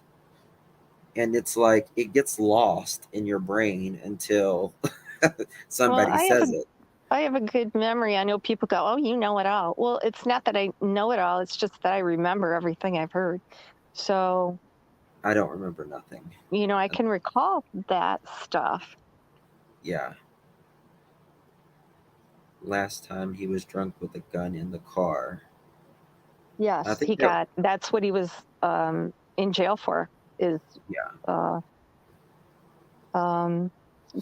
and it's like it gets lost in your brain until somebody says it. I have a good memory. I know people go, "Oh, you know it all." Well, it's not that I know it all. It's just that I remember everything I've heard. So, I don't remember nothing. I can recall that stuff. Yeah. Last time he was drunk with a gun in the car. I Yes, think that, that's what he was in jail for, is yeah. uh, um,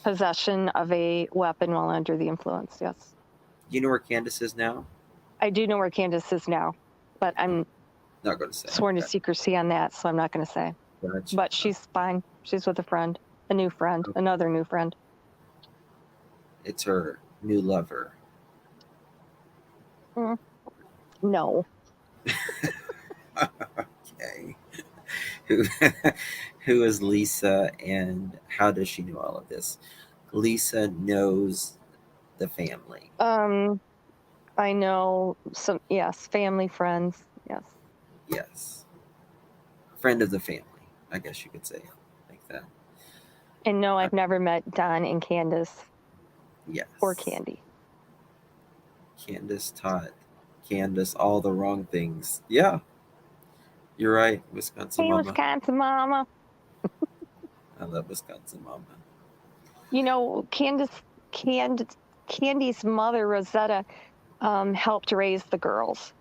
possession of a weapon while under the influence. Yes. You know where Candace is now? I do know where Candace is now, but I'm Not going to say. sworn to Okay. secrecy on that, so I'm not going to say. Gotcha. But she's fine. She's with a friend, a new friend, Okay. another new friend. It's her new lover. No. Okay. Who who is Lisa, and how does she know all of this? Lisa knows the family. I know some, yes, family, friends. Yes. Yes. Friend of the family, I guess you could say like that. And no, Uh, I've never met Don and Candace or yes. Candy. Candace taught Candace all the wrong things. Yeah, you're right. Wisconsin Hey, mama. Wisconsin mama. I love Wisconsin mama. Candy's mother, Rosetta, helped raise the girls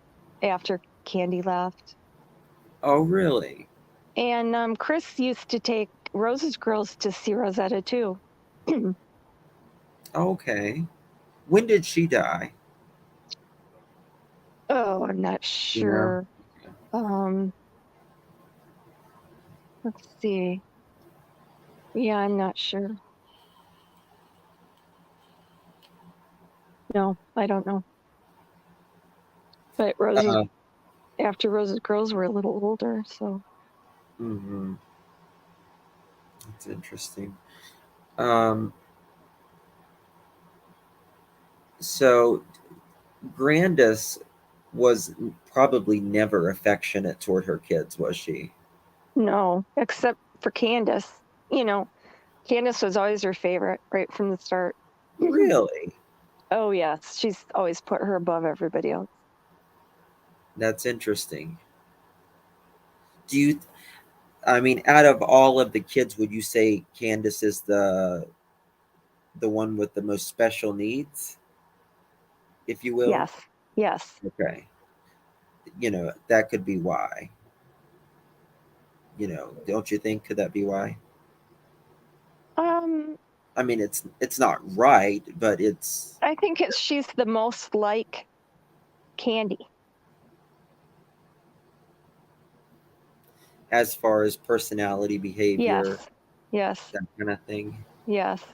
after Candy left. Oh, really? And Chris used to take Rose's girls to see Rosetta too. Okay. When did she die? Oh, I'm not You know? sure. Um, let's see. Yeah, I'm not sure. No, I don't know. But Uh, after Rose's girls were a little older, so. mm-hmm. That's interesting. Um, so Grandis was probably never affectionate toward her kids, was she? No, except for Candace. You know, Candace was always her favorite right from the start. Really? Oh, yes. She's always put her above everybody else. That's interesting. Do you, I mean, out of all of the kids, would you say Candace is the one with the most special needs, if you will? Yes. Yes. Okay. That could be why. Don't you think, could that be why? Um, I mean, it's not right, but it's I think she's the most like Candy. as far as personality, behavior, Yes. Yes. that kind of thing. Yes.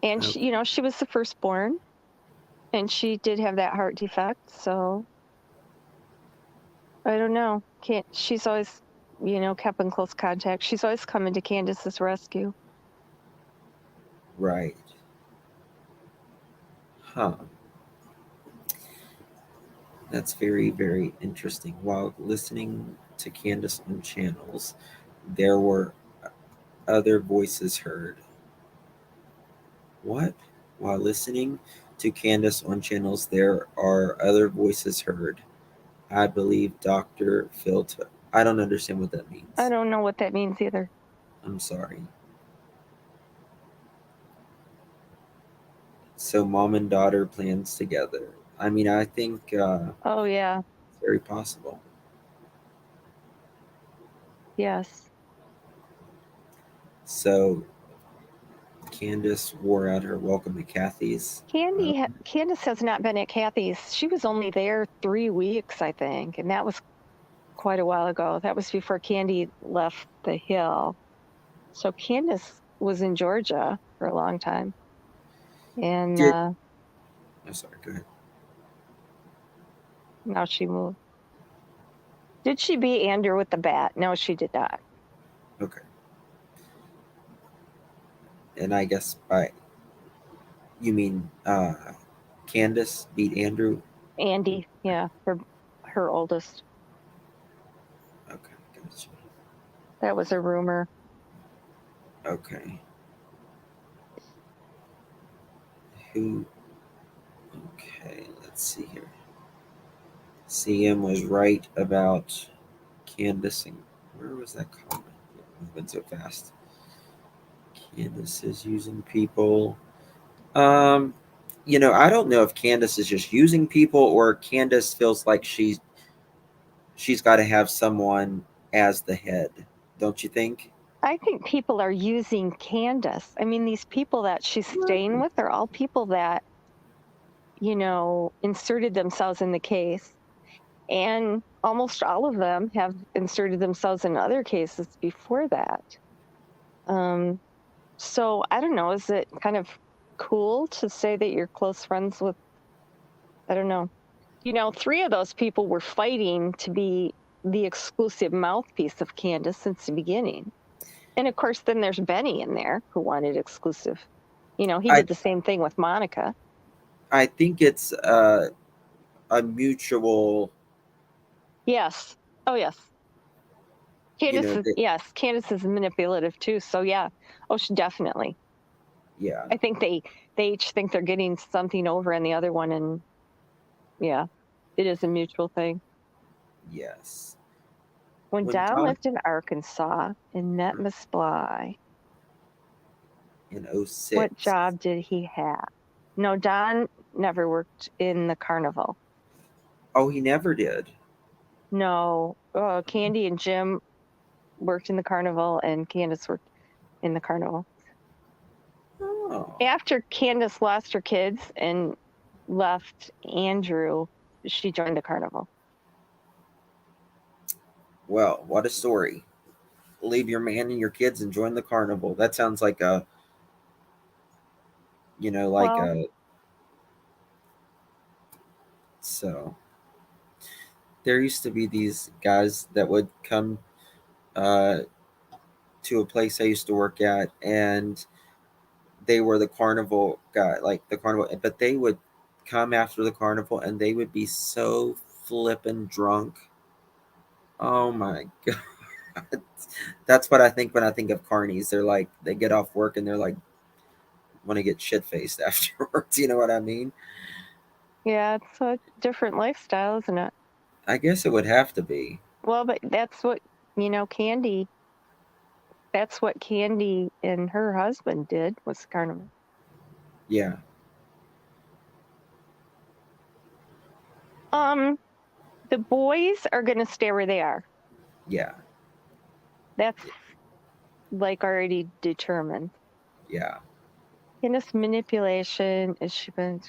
And Okay. she was the firstborn, and she did have that heart defect, so I don't know. Can't She's always, kept in close contact. She's always coming to Candace's rescue. Right. Huh. That's very, very interesting. While listening to Candace on channels, there were other voices heard. What? While listening to Candace on channels, there are other voices heard. I believe Dr. Filter. I don't understand what that I means. don't know what that means either. I'm sorry. So mom and daughter plans together. I mean, I think Oh, yeah. it's very possible. Yes. So Candace wore out her welcome to Kathy's. Candace has not been at Kathy's. She was only there 3 weeks, I think, and that was quite a while ago. That was before Candy left the Hill. So Candace was in Georgia for a long time, and Did I'm sorry. Go ahead. now she moved. Did she beat Andrew with the bat? No, she did not. Okay. And I guess by you mean Candace beat Andrew. Andy, yeah, her oldest. Okay, gotcha. That was a rumor. Okay. Who? Okay, let's see here. CM was right about Candace and where was that comment? Moving so fast. Candace is using people. Um, I don't know if Candace is just using people or Candace feels like she's got to have someone as the head. Don't you think? I think people are using Candace. I mean, these people that she's staying with are all people that, inserted themselves in the case. And almost all of them have inserted themselves in other cases before that. So I don't know, is it kind of cool to say that you're close friends with, I don't know. 3 of those people were fighting to be the exclusive mouthpiece of Candace since the beginning. And of course, then there's Benny in there who wanted exclusive. He I did the same thing with Monica. I think it's a mutual. Yes. Oh, yes. That, Candace is manipulative too. So yeah. Oh, definitely. yeah, I think they each think they're getting something over on the other one, and yeah, it is a mutual thing. yes. When When Don Don lived in Arkansas and met Miss Bly, in what 06. job did he have? No, Don never worked in the carnival. Oh, he never did. No, Candy and Jim worked in the carnival, and Candace worked in the carnival. Oh, After Candace lost her kids and left Andrew, she joined the carnival. well, what a story. Leave your man and your kids and join the carnival. That sounds like a, like Well, a, so there used to be these guys that would come uh, to a place I used to work at, and they were the carnival guy, like the carnival, but they would come after the carnival and they would be so flippin' drunk. Oh my god. That's what I think when I think of carnies. They're like they get off work and they're like want to get shit faced afterwards. You know what I mean? yeah, it's a different lifestyle, isn't it? I guess it would have to be. Well, but that's what, Candy, that's what Candy and her husband did was carnival. Yeah. The boys are going to stay where they are. Yeah. That's like already determined. Yeah. Candace manipulation, is she been,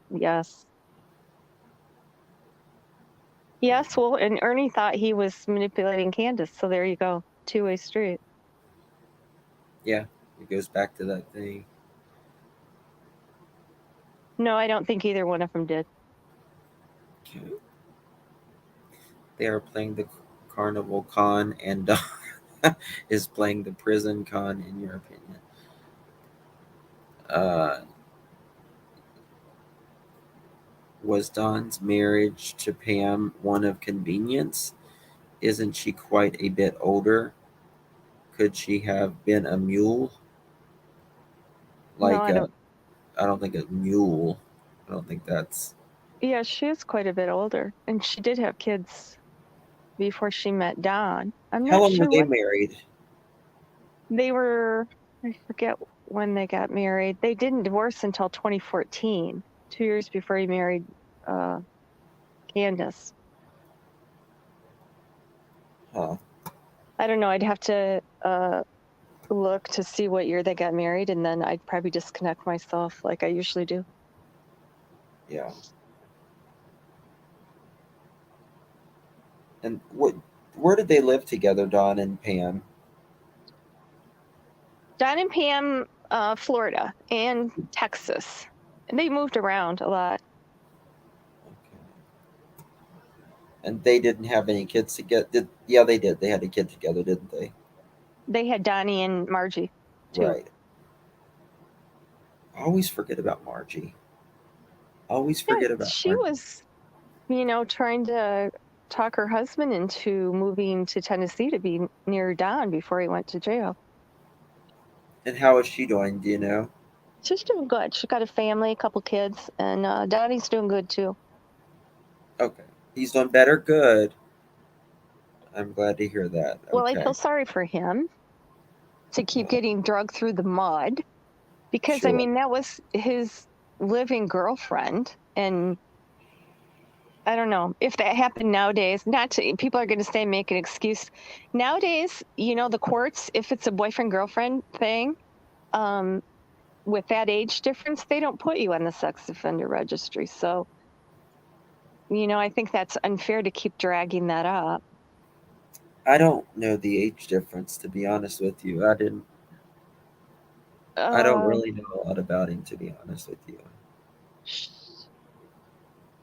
yes. Yes, well, and Ernie thought he was manipulating Candace, so there you go. Two-way street. Yeah. It goes back to that thing. No, I don't think either one of them did. Okay. They are playing the carnival con, and Don is playing the prison con, in your opinion. Was Don's marriage to Pam one of convenience? Isn't she quite a bit older? Could she have been a mule? No, Like a, I don't think a mule. I don't think that's. yeah, she is quite a bit older, and she did have kids before she met Don. I'm How not long were sure they what married? they were. I forget when they got married. They didn't divorce until 2014, 2 years before he married uh, Candace. Huh. I don't know. I'd have to look to see what year they got married, and then I'd probably disconnect myself like I usually do. Yeah. And where did they live together, Don and Pam? Don and Pam, Florida and Texas. And they moved around a lot. Okay. And they didn't have any kids together. Yeah, they did. They had a kid together, didn't they? They had Donnie and Margie, too. Right. I always forget about Margie. Always Yeah, forget about she Margie. was, trying to talk her husband into moving to Tennessee to be near Don before he went to jail. And how is she doing? Do you know? She's doing good. She's got a family, a couple kids, and Donnie's doing good too. Okay. He's doing better? Good. I'm glad to hear that. Well, I Okay. feel sorry for him to keep getting drugged through the mud because, I Sure. mean, that was his living girlfriend. And I don't know if that happened nowadays. Not to, people are going to say make an excuse. Nowadays, the courts, if it's a boyfriend girlfriend thing, with that age difference, they don't put you on the sex offender registry. So, I think that's unfair to keep dragging that up. I don't know the age difference, to be honest with you. I don't Uh, really know a lot about him, to be honest with you.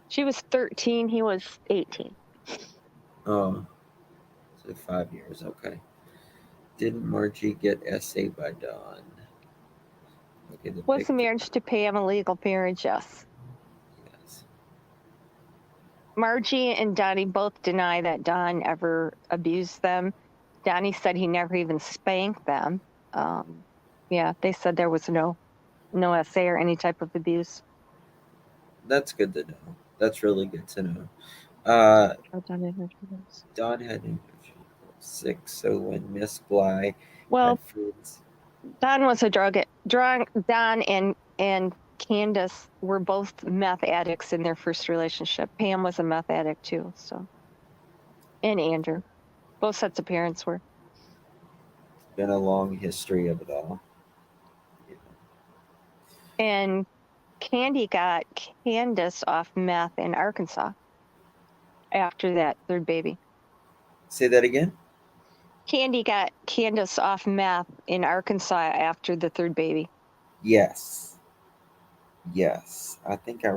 she was 13, he was 18. Oh, so 5 years. Okay. Didn't Margie get SA by Dawn? Okay, the Was the victim. marriage to Pam a legal marriage? Yes. Yes. Margie and Donnie both deny that Don ever abused them. Donnie said he never even spanked them. Yeah, they said there was no SA or any type of abuse. That's good to know. That's really good to know. Dawn had 6, so when Miss Bly Well, had foods. Don was a Don and Candace were both meth addicts in their first relationship. Pam was a meth addict too, so. And Andrew. Both sets of parents were. Been a long history of it all. Yeah. And Candy got Candace off meth in Arkansas after that third baby. Say that again? Candy got Candace off meth in Arkansas after the third baby. Yes. Yes. I think I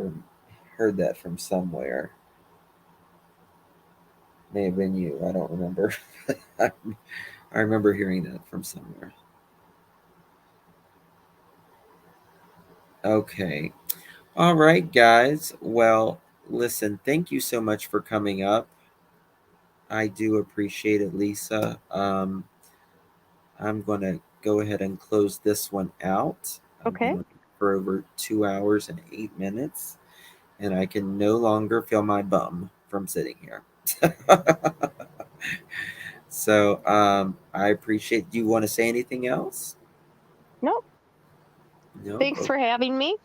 heard that from somewhere. May have been you. I don't remember. I remember hearing that from somewhere. Okay. All right, guys. Well, listen, thank you so much for coming up. I do appreciate it, Lisa. I'm going to go ahead and close this one out. I've Okay. been on for over 2 hours and 8 minutes, and I can no longer feel my bum from sitting here. So I appreciate. Do you want to say anything else? Nope. No. Thanks for having me.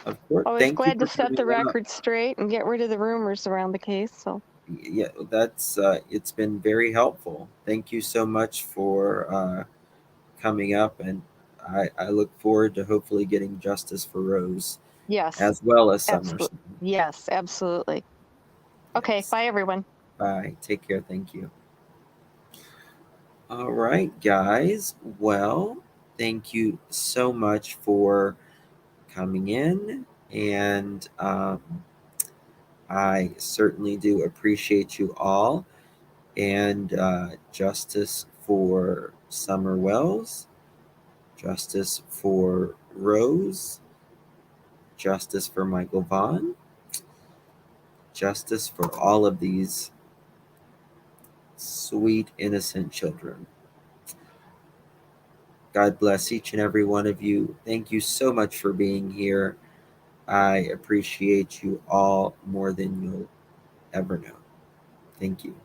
Of course. Always Thank you glad to for set coming the up. record straight and get rid of the rumors around the case. So Yeah, that's it's been very helpful. Thank you so much for coming up, and I look forward to hopefully getting justice for Rose yes, as well as absolutely. Summerson. Yes, absolutely. Okay. Yes. Bye, everyone. Bye. Take care. Thank you. All right, guys. Well, thank you so much for coming in, and I certainly do appreciate you all. And justice for Summer Wells, justice for Rose, justice for Michael Vaughn, justice for all of these sweet, innocent children. God bless each and every one of you. Thank you so much for being here. I appreciate you all more than you'll ever know. Thank you.